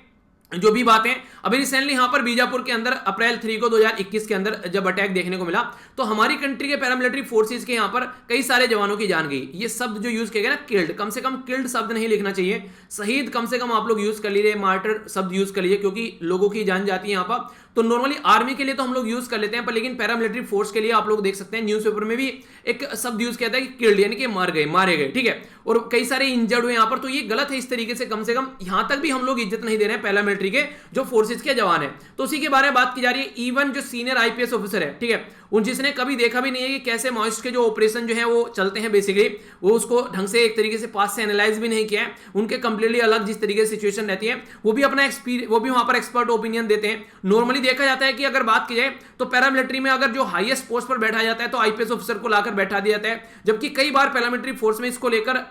जो भी बातें। अभी रिसेंटली यहां पर बीजापुर के अंदर अप्रैल 3 को 2021 के अंदर जब अटैक देखने को मिला, तो हमारी कंट्री के पैरामिलिट्री फोर्सेस के यहां पर कई सारे जवानों की जान गई। ये शब्द जो यूज किया गया ना, किल्ड, कम से कम किल्ड शब्द नहीं लिखना चाहिए, शहीद कम से कम आप लोग यूज कर लीजिए, मार्टर शब्द यूज कर लीजिए, क्योंकि लोगों की जान जाती है यहां पर। तो नॉर्मली आर्मी के लिए तो हम लोग यूज कर लेते हैं, पर लेकिन पैरामिलिट्री फोर्स के लिए आप लोग देख सकते हैं न्यूज़पेपर में भी एक शब्द यूज किया था कि किल्ड, यानी कि मार गए, मारे गए, ठीक है, और कई सारे इंजर्ड हुए यहां पर। तो ये गलत है इस तरीके से, कम यहां तक भी हम लोग इज्जत नहीं दे रहे हैं पैरामिलिट्री के जो फोर्सेज के जवान है। तो उसी के बारे में बात की जा रही है। इवन जो सीनियर आईपीएस ऑफिसर है, ठीक है, उन जिसने कभी देखा भी नहीं है कि कैसे माओइस्ट के जो ऑपरेशन जो है वो चलते हैं, बेसिकली वो उसको ढंग से एक तरीके से पास से एनालाइज भी नहीं किया है, उनके कंप्लीटली अलग जिस तरीके से सिचुएशन रहती है, वो भी अपना एक्सपीरियंस, वो भी वहां पर एक्सपर्ट ओपिनियन देते हैं। नॉर्मली देखा जाता है कि अगर बात की जाए तो पैरामिलिट्री में अगर जो हाईएस्ट पोस्ट पर बैठा जाता है तो आईपीएस ऑफिसर को लाकर बैठा दिया जाता है, जबकि कई बार पैरामिलिट्री फोर्स में इसको लेकर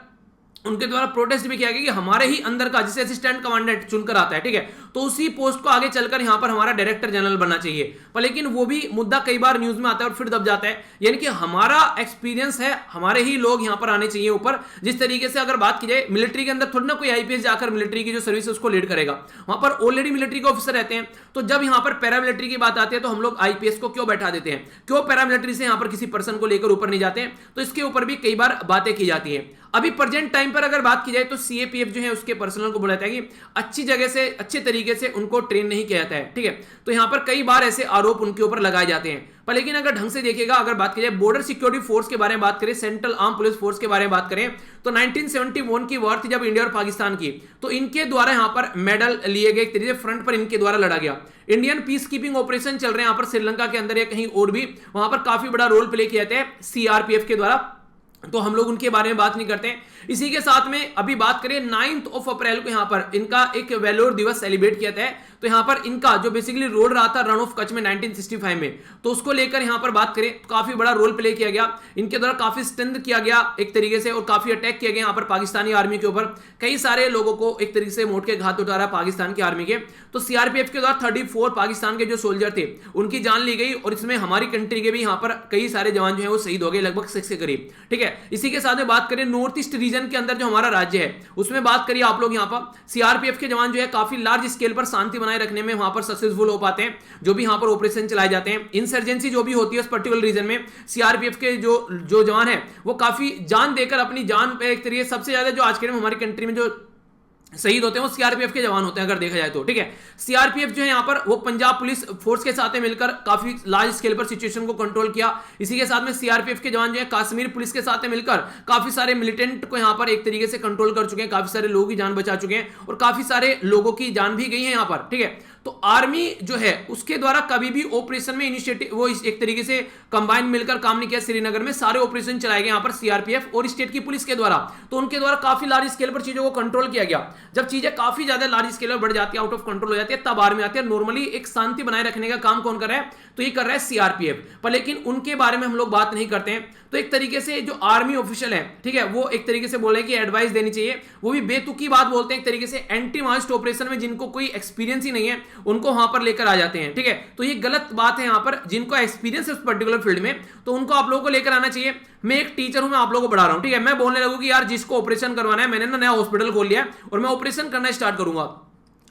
उनके द्वारा प्रोटेस्ट भी किया गया कि हमारे ही अंदर का जिसे असिस्टेंट कमांडेंट चुनकर आता है, ठीक है, तो उसी पोस्ट को आगे चलकर यहां पर हमारा डायरेक्टर जनरल बनना चाहिए। पर लेकिन वो भी मुद्दा कई बार न्यूज में आता है और फिर दब जाता है, यानी कि हमारा एक्सपीरियंस है, हमारे ही लोग यहां पर आने चाहिए ऊपर। जिस तरीके से अगर बात की जाए मिलिट्री के अंदर, थोड़ी ना कोई आईपीएस जाकर मिलिट्री की जो सर्विस है उसको लीड करेगा, वहां पर ऑलरेडी मिलिट्री के ऑफिसर रहते हैं। तो जब यहां पर पैरामिलिट्री की बात आती है तो हम लोग आईपीएस को क्यों बैठा देते हैं, क्यों पैरामिलिट्री से यहां पर किसी पर्सन को लेकर ऊपर नहीं जाते हैं, तो इसके ऊपर भी कई बार बातें की जाती है। अभी प्रेजेंट टाइम पर अगर बात की जाए तो सीएपीएफ जो है उसके पर्सनल को बुलाता है कि अच्छी जगह से अच्छे तरीके से उनको ट्रेन नहीं किया जाता है, ठीक है। तो यहां पर कई बार ऐसे आरोप उनके ऊपर लगाए जाते हैं। पर लेकिन अगर ढंग से देखिएगा, अगर बात की जाए बॉर्डर सिक्योरिटी फोर्स के बारे में बात करें, सेंट्रल आर्म पुलिस फोर्स के बारे में बात करें, तो 1971 की वॉर थी जब इंडिया और पाकिस्तान की, तो इनके द्वारा यहां पर मेडल लिए गए, एक तरीके से फ्रंट पर इनके द्वारा लड़ा गया। इंडियन पीस कीपिंग ऑपरेशन चल रहे हैं यहां पर श्रीलंका के अंदर या कहीं और भी, वहां पर काफी बड़ा रोल प्ले किया जाता है सीआरपीएफ के द्वारा, तो हम लोग उनके बारे में बात नहीं करते हैं। इसी के साथ में अभी बात करें 9 अप्रैल को यहां पर इनका एक वैलोर दिवस सेलिब्रेट किया जाता है। तो यहाँ पर इनका जो बेसिकली रोल रहा था रन ऑफ कच्छ में 1965 में, तो उसको लेकर यहाँ पर बात करें तो काफी बड़ा रोल प्ले किया गया, इनके द्वारा काफी स्ट्रेंथ किया गया एक तरीके से, और काफी अटैक किया गया यहाँ पर पाकिस्तानी आर्मी के ऊपर, कई सारे लोगों को एक तरीके से मोड़ के घात उतारा पाकिस्तान की आर्मी के। तो सीआरपीएफ के द्वारा 34 पाकिस्तान के जो सोल्जर थे उनकी जान ली गई, और इसमें हमारी कंट्री के भी यहाँ पर कई सारे जवान जो है वो शहीद हो गए, लगभग 6 के करीब। ठीक है, इसी के साथ में बात करें नॉर्थ ईस्ट रीजन के अंदर जो हमारा राज्य है उसमें बात करिए आप लोग, यहाँ पर सीआरपीएफ के जवान जो है काफी लार्ज स्केल पर शांति बनाए रखने में वहां पर सक्सेसफुल हो पाते हैं, जो भी यहां पर ऑपरेशन चलाए जाते हैं। इंसर्जेंसी जो भी होती है उस पर्टिकुलर रीजन में सीआरपीएफ के जो जवान है वो काफी जान देकर अपनी जान पे एक तरीके सबसे ज्यादा जो आज के हमारी कंट्री में जो शहीद होते हैं वो सीआरपीएफ के जवान होते हैं अगर देखा जाए तो। ठीक है, सीआरपीएफ जो है यहाँ पर वो पंजाब पुलिस फोर्स के साथ मिलकर काफी लार्ज स्केल पर सिचुएशन को कंट्रोल किया। इसी के साथ में सीआरपीएफ के जवान जो है कश्मीर पुलिस के साथ मिलकर काफी सारे मिलिटेंट को यहाँ पर एक तरीके से कंट्रोल कर चुके हैं, काफी सारे लोगों की जान बचा चुके हैं, और काफी सारे लोगों की जान भी गई है यहाँ पर। ठीक है, तो आर्मी जो है उसके द्वारा कभी भी ऑपरेशन में इनिशिएटिव वो एक तरीके से कंबाइन मिलकर काम नहीं किया। श्रीनगर में सारे ऑपरेशन चलाए गए यहाँ पर सीआरपीएफ और स्टेट की पुलिस के द्वारा, तो उनके द्वारा काफी लार्ज स्केल पर चीजों को कंट्रोल किया गया। जब चीजें काफी ज्यादा लार्ज स्केल पर बढ़ जाती है, आउट ऑफ कंट्रोल हो जाती है, तब आर्मी आती है। नॉर्मली एक शांति बनाए रखने का काम कौन कर रहा है, तो ये कर रहा है सीआरपीएफ, पर लेकिन उनके बारे में हम लोग बात नहीं करते हैं। तो एक तरीके से जो आर्मी ऑफिशियल है, ठीक है, वो एक तरीके से बोले कि एडवाइस देनी चाहिए, वो भी बेतुकी बात बोलते हैं एक तरीके से। एंटी मार्स्ट ऑपरेशन में जिनको कोई एक्सपीरियंस ही नहीं है उनको वहां पर लेकर आ जाते हैं। ठीक है, तो ये गलत बात है। यहाँ पर जिनको एक्सपीरियंस है उस पर्टिकुलर फील्ड में, तो उनको आप लोगों को लेकर आना चाहिए। मैं एक टीचर हूं, मैं आप लोगों को पढ़ा रहा हूं, ठीक है, मैं बोलने लगूं कि यार जिसको ऑपरेशन करवाना है, मैंने ना नया हॉस्पिटल खोल लिया और मैं ऑपरेशन करना स्टार्ट करूंगा,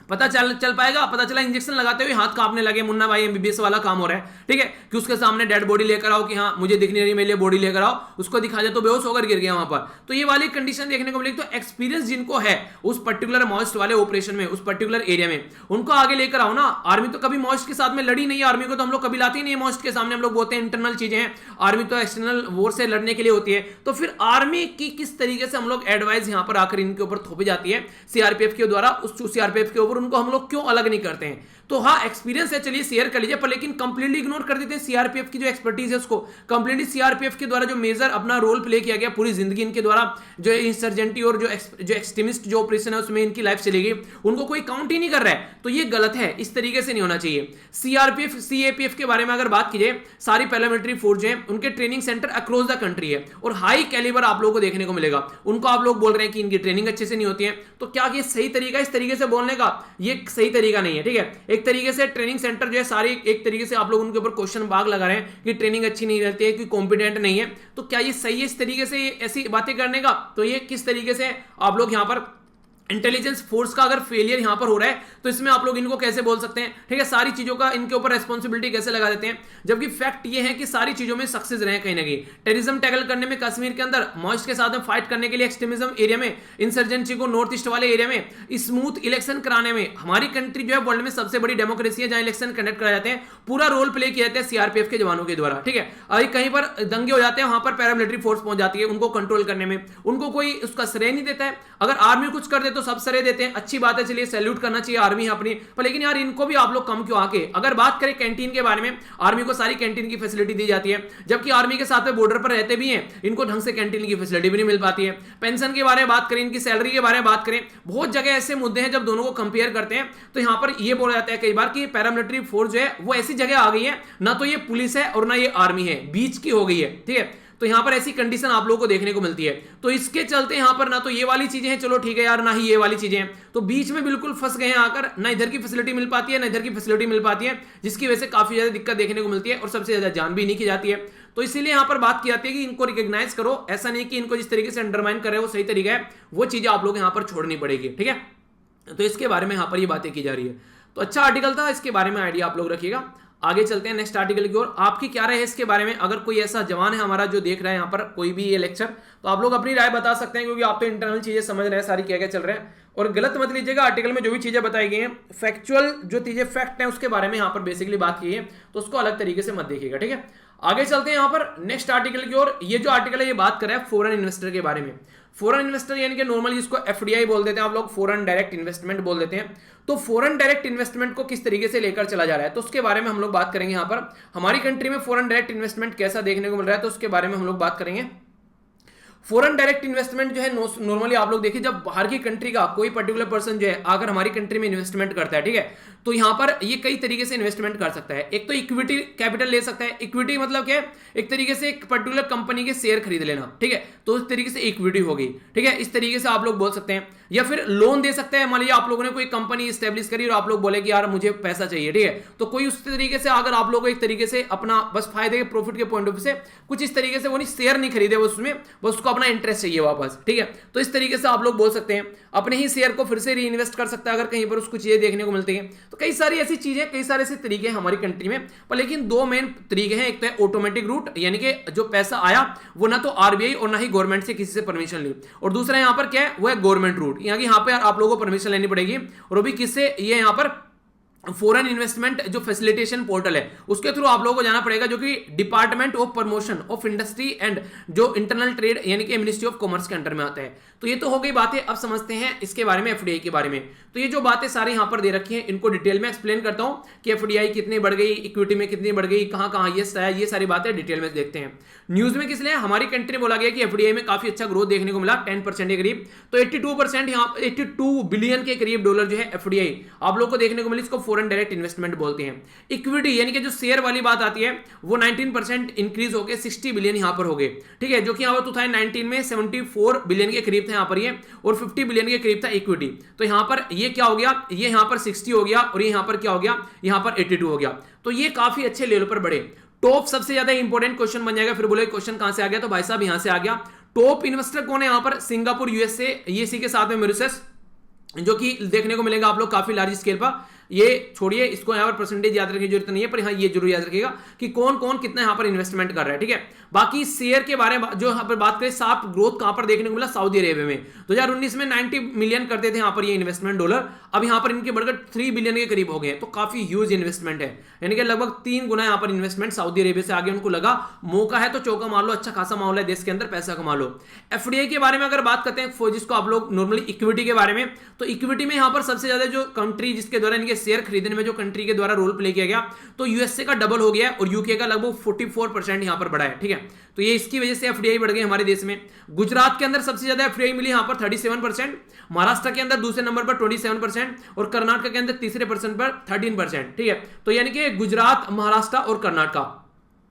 पता चल पाएगा? पता चला इंजेक्शन लगाते हुए हाथ कांपने लगे, मुन्ना भाई एमबीबीएस वाला काम हो रहा है। ठीक है, कि उसके सामने डेड बॉडी लेकर आओ कि हाँ मुझे दिख नहीं रही, मेरे लिए बॉडी लेकर आओ, उसको दिखा जाए तो बेहोश होकर गिर गया वहां पर। तो ये वाली कंडीशन देखने को मिलेगी। तो एक्सपीरियंस जिनको है उस पर्टिकुलर मॉइस्ट वाले ऑपरेशन में, उस पर्टिकुलर एरिया में, उनको आगे लेकर आओ ना। आर्मी तो कभी मॉइस्ट के साथ में लड़ी नहीं है, आर्मी को तो हम लोग कभी लाते ही नहीं है मॉइस्ट के सामने। हम लोग बोलते हैं इंटरनल चीजें हैं, आर्मी तो एक्सटर्नल वॉर से लड़ने के लिए होती है। तो फिर आर्मी की किस तरीके से हम लोग एडवाइस यहां पर आकर इनके ऊपर थोपी जाती है सीआरपीएफ के द्वारा, उस सीआरपीएफ के ऊपर उनको हम लोग क्यों अलग नहीं करते हैं? तो हाँ, एक्सपीरियंस है, चलिए शेयर कर लीजिए, पर लेकिन कंप्लीटली इग्नोर कर देते हैं सीआरपीएफ की जो एक्सपर्टीज है उसको। कंप्लीटली सीआरपीएफ के द्वारा जो मेजर अपना रोल प्ले किया गया पूरी जिंदगी, इनके द्वारा जो इंसर्जेंटी और जो एक्सट्रीमिस्ट जो ऑपरेशन है उसमें इनकी लाइफ चली गई, उनको कोई काउंट ही नहीं कर रहा है। तो ये गलत है, इस तरीके से नहीं होना चाहिए। सीआरपीएफ सीएपीएफ के बारे में अगर बात कीजिए, सारी पैरामिलिट्री फोर्स है, उनके training centre across the country है और हाई कैलिबर आप लोगों को देखने को मिलेगा। उनको आप लोग बोल रहे हैं कि इनकी ट्रेनिंग अच्छे से नहीं होती है, तो क्या ये सही तरीका, इस तरीके से बोलने का ये सही तरीका नहीं है। ठीक है, एक तरीके से ट्रेनिंग सेंटर जो है सारी एक तरीके से आप लोग उनके ऊपर क्वेश्चन मार्क लगा रहे हैं कि ट्रेनिंग अच्छी नहीं रहती है, कि कॉम्पिटेंट नहीं है। तो क्या ये सही है इस तरीके से ऐसी बातें करने का? तो ये किस तरीके से आप लोग यहां पर इंटेलिजेंस फोर्स का अगर फेलियर यहां पर हो रहा है तो इसमें आप लोग इनको कैसे बोल सकते हैं? ठीक है, सारी चीजों का इनके ऊपर रेस्पॉन्सिबिलिटी कैसे लगा देते हैं, जबकि फैक्ट ये है कि सारी चीजों में सक्सेस रहे कहीं ना कहीं। टेररिज्म टैकल करने में कश्मीर के अंदर, मॉइस्ट के साथ में फाइट करने के लिए एक्सट्रीमिज्म एरिया में, इंसर्जेंसी को नॉर्थ ईस्ट वाले एरिया में, स्मूथ इलेक्शन कराने में, हमारी कंट्री जो है वर्ल्ड में सबसे बड़ी डेमोक्रेसी है जहां इलेक्शन कंडक्ट कराए जाते हैं, पूरा रोल प्ले किया जाता है सीआरपीएफ के जवानों के द्वारा। ठीक है, अभी कहीं पर दंगे हो जाते हैं, वहां पर पैरामिलिट्री फोर्स पहुंच जाती है उनको कंट्रोल करने में, उनको कोई उसका श्रेय नहीं देता है। अगर आर्मी कुछ कर दे तो सब श्रेय देते हैं, अच्छी बात है, चलिए सैल्यूट करना चाहिए आर्मी है अपनी, पर लेकिन यार इनको भी आप लोग कम क्यों आके? अगर बात करें कैंटीन के बारे में, आर्मी को सारी कैंटीन की फैसिलिटी दी जाती है, जबकि आर्मी के साथ में बॉर्डर पर रहते भी हैं, इनको ढंग से कैंटीन की फैसिलिटी भी नहीं मिल पाती है। पेंशन के बारे में बात करें, इनकी सैलरी के बारे में बात करें, बहुत जगह ऐसे मुद्दे हैं जब दोनों को कंपेयर करते हैं तो यहां पर यह बोला जाता है कई बार कि पैरामिलिट्री फोर्स जो है वो ऐसी जगह आ गई है, ना तो ये पुलिस है और ना ये आर्मी है, बीच की हो गई है। ठीक है, तो यहां पर ऐसी कंडीशन आप लोगों को देखने को मिलती है। तो इसके चलते यहां पर ना तो ये वाली चीजें हैं, चलो ठीक है यार, ना ही ये वाली चीजें हैं, तो बीच में बिल्कुल फंस गए हैं आकर, ना इधर की फैसिलिटी मिल पाती है ना इधर की फैसिलिटी मिल पाती है, जिसकी वजह से काफी ज्यादा दिक्कत देखने को मिलती है और सबसे ज्यादा जान भी नहीं की जाती है। तो इसीलिए यहां पर बात की जाती है कि इनको रिकॉग्नाइज करो, ऐसा नहीं कि इनको जिस तरीके से अंडरमाइन कर रहे हो वो सही तरीका है, वो चीजें आप लोग यहां पर छोड़नी पड़ेगी। ठीक है, तो इसके बारे में यहां पर ये बातें की जा रही है। तो अच्छा आर्टिकल था, इसके बारे में आइडिया आप लोग रखिएगा। आगे चलते हैं नेक्स्ट आर्टिकल की ओर। आपकी क्या राय है इसके बारे में? अगर कोई ऐसा जवान है हमारा जो देख रहा है यहाँ पर कोई भी ये लेक्चर, तो आप लोग अपनी राय बता सकते हैं, क्योंकि आप तो इंटरनल चीजें समझ रहे हैं सारी क्या क्या चल रहे हैं। और गलत मत लीजिएगा, आर्टिकल में जो भी चीजें बताई गई हैं, फैक्चुअल जो चीजें फैक्ट है उसके बारे में यहाँ पर बेसिकली बात की है, तो उसको अलग तरीके से मत देखिएगा। ठीक है, आगे चलते हैं यहाँ पर नेक्स्ट आर्टिकल की ओर। ये जो आर्टिकल है ये बात कर रहा है फॉरेन इन्वेस्टर के बारे में। फॉरेन इन्वेस्टर यानी कि नॉर्मली जिसको एफडीआई बोल देते हैं आप लोग, फॉरेन डायरेक्ट इन्वेस्टमेंट बोल देते हैं। तो फॉरेन डायरेक्ट इन्वेस्टमेंट को किस तरीके से लेकर चला जा रहा है, तो उसके बारे में हम लोग बात करेंगे। यहाँ पर हमारी कंट्री में फॉरेन डायरेक्ट इन्वेस्टमेंट कैसा देखने को मिल रहा है, तो उसके बारे में हम लोग बात करेंगे। फॉरेन डायरेक्ट इन्वेस्टमेंट जो है नॉर्मली आप लोग देखिए, जब बाहर की कंट्री का कोई पर्टिकुलर पर्सन जो है अगर हमारी कंट्री में इन्वेस्टमेंट करता है, ठीक है, तो यहां पर ये कई तरीके से इन्वेस्टमेंट कर सकता है। एक तो इक्विटी कैपिटल ले सकता है। इक्विटी मतलब क्या है, एक तरीके से एक पर्टिकुलर कंपनी के शेयर खरीद लेना, ठीक है, तो उस तरीके से इक्विटी हो गई, ठीक है, इस तरीके से आप लोग बोल सकते हैं। या फिर लोन दे सकते हैं, मान लीजिए आप लोगों ने कोई कंपनी स्टैब्लिश करी और आप लोग बोले कि यार मुझे पैसा चाहिए, ठीक है, तो कोई उस तरीके से अगर आप लोग एक तरीके से अपना बस फायदे के प्रॉफिट के पॉइंट ऑफ व्यू से कुछ इस तरीके से वो नहीं शेयर नहीं खरीदे उसमें, बस उसको अपना इंटरेस्ट चाहिए वापस, ठीक है, तो इस तरीके से आप लोग बोल सकते हैं। अपने ही शेयर को फिर से री इन्वेस्ट कर सकता है अगर कहीं पर उसको चीजें देखने को मिलती है। तो कई सारी ऐसी चीजें, कई सारे ऐसे तरीके हैं हमारी कंट्री में, पर लेकिन दो मेन तरीके हैं। एक तो है ऑटोमेटिक रूट, यानी कि जो पैसा आया वो ना तो आरबीआई और ना ही गवर्नमेंट से किसी से परमिशन ली, और दूसरा यहाँ पर क्या है, वो है गवर्नमेंट रूट, यानी यहाँ पे आप लोगों को परमिशन लेनी पड़ेगी, और वो भी किससे, ये यहाँ पर फॉरेन इन्वेस्टमेंट जो फैसिलिटेशन पोर्टल है उसके थ्रू आप लोगों को जाना पड़ेगा, जो कि department of promotion of industry and जो इंटरनल ट्रेड यानी कि मिनिस्ट्री ऑफ कॉमर्स के अंडर में आता है। तो ये तो हो गई बातें। अब समझते हैं इसके बारे में, एफडीआई के बारे में। तो ये जो बातें सारी यहां पर दे रखी हैं इनको डिटेल में एक्सप्लेन करता हूं कि एफडीआई कितनी बढ़ गई, इक्विटी में कितनी बढ़ गई, कहां कहां हाईएस्ट आया, ये सारी बातें डिटेल में देखते हैं। न्यूज में किस लिए हमारी कंट्री बोला गया कि एफडीआई में काफी अच्छा ग्रोथ देखने को मिला, 10% के करीब। तो 82% यहाँ 82 बिलियन के करीब डॉलर जो है एफडीआई आप लोग को देखने को मिली। इसको फॉरेन डायरेक्ट इन्वेस्टमेंट बोलते हैं। इक्विटी यानी कि जो शेयर वाली बात आती है वो 19% इंक्रीज हो गए, 60 बिलियन यहां पर हो गए, ठीक है, जो कि यहां पर 2019 में 74 बिलियन के करीब था यहां पर ये, और 50 बिलियन के करीब था इक्विटी। तो यहां पर ये क्या हो गया, ये यहां पर 60 हो गया, और ये यहां पर क्या हो गया, यहां पर 82 हो गया। तो ये काफी अच्छे लेवल पर बढ़े। टॉप सबसे ज्यादा इंपॉर्टेंट क्वेश्चन बन जाएगा। फिर बोले क्वेश्चन कहां से आ गया, तो भाई साहब यहां से आ गया। टॉप इन्वेस्टर कौन है यहां पर, सिंगापुर, यूएसए, ये इसी के साथ में मॉरिशस, जो कि देखने को मिलेगा आप लोग काफी लार्ज स्केल पर। ये छोड़िए, इसको यहां पर परसेंटेज याद रखने की जरूरत नहीं है, पर हाँ ये जरूर याद रखिएगा कि कौन कौन कितना यहां पर इन्वेस्टमेंट कर रहा है, ठीक है। बाकी शेयर के बारे में जो यहां पर बात करें, साफ ग्रोथ कहां पर देखने को मिला, सऊदी अरेबिया में 2019 में 90 मिलियन करते थे यहां पर ये इन्वेस्टमेंट डॉलर, अब यहां पर इनके बढ़कर 3 बिलियन के करीब हो गए। तो काफी ह्यूज इन्वेस्टमेंट है, यानी कि लगभग 3 गुना यहां पर इन्वेस्टमेंट सऊदी अरेबिया से आगे उनको लगा। मौका है तो चौका मार लो, अच्छा खासा माहौल है देश के अंदर, पैसा कमा लो। एफडीआई के बारे में अगर बात करते हैं, जिसको आप लोग नॉर्मली इक्विटी के बारे में, तो इक्विटी में यहां पर सबसे ज्यादा जो कंट्री जिसके द्वारा इनके शेयर खरीदने में जो कंट्री के द्वारा रोल प्ले किया गया, तो यूएसए का डबल हो गया और यूके का लगभग 44% यहां पर बढ़ा है, ठीक है। तो ये इसकी वजह से एफडीआई बढ़ गई हमारे देश में। गुजरात के अंदर सबसे ज्यादा एफडीआई मिली यहां पर 37%, महाराष्ट्र के अंदर दूसरे नंबर पर 27% और कर्नाटक के अंदर तीसरे पर्सन पर 13%, ठीक है। तो यानी कि गुजरात, महाराष्ट्र और कर्नाटक,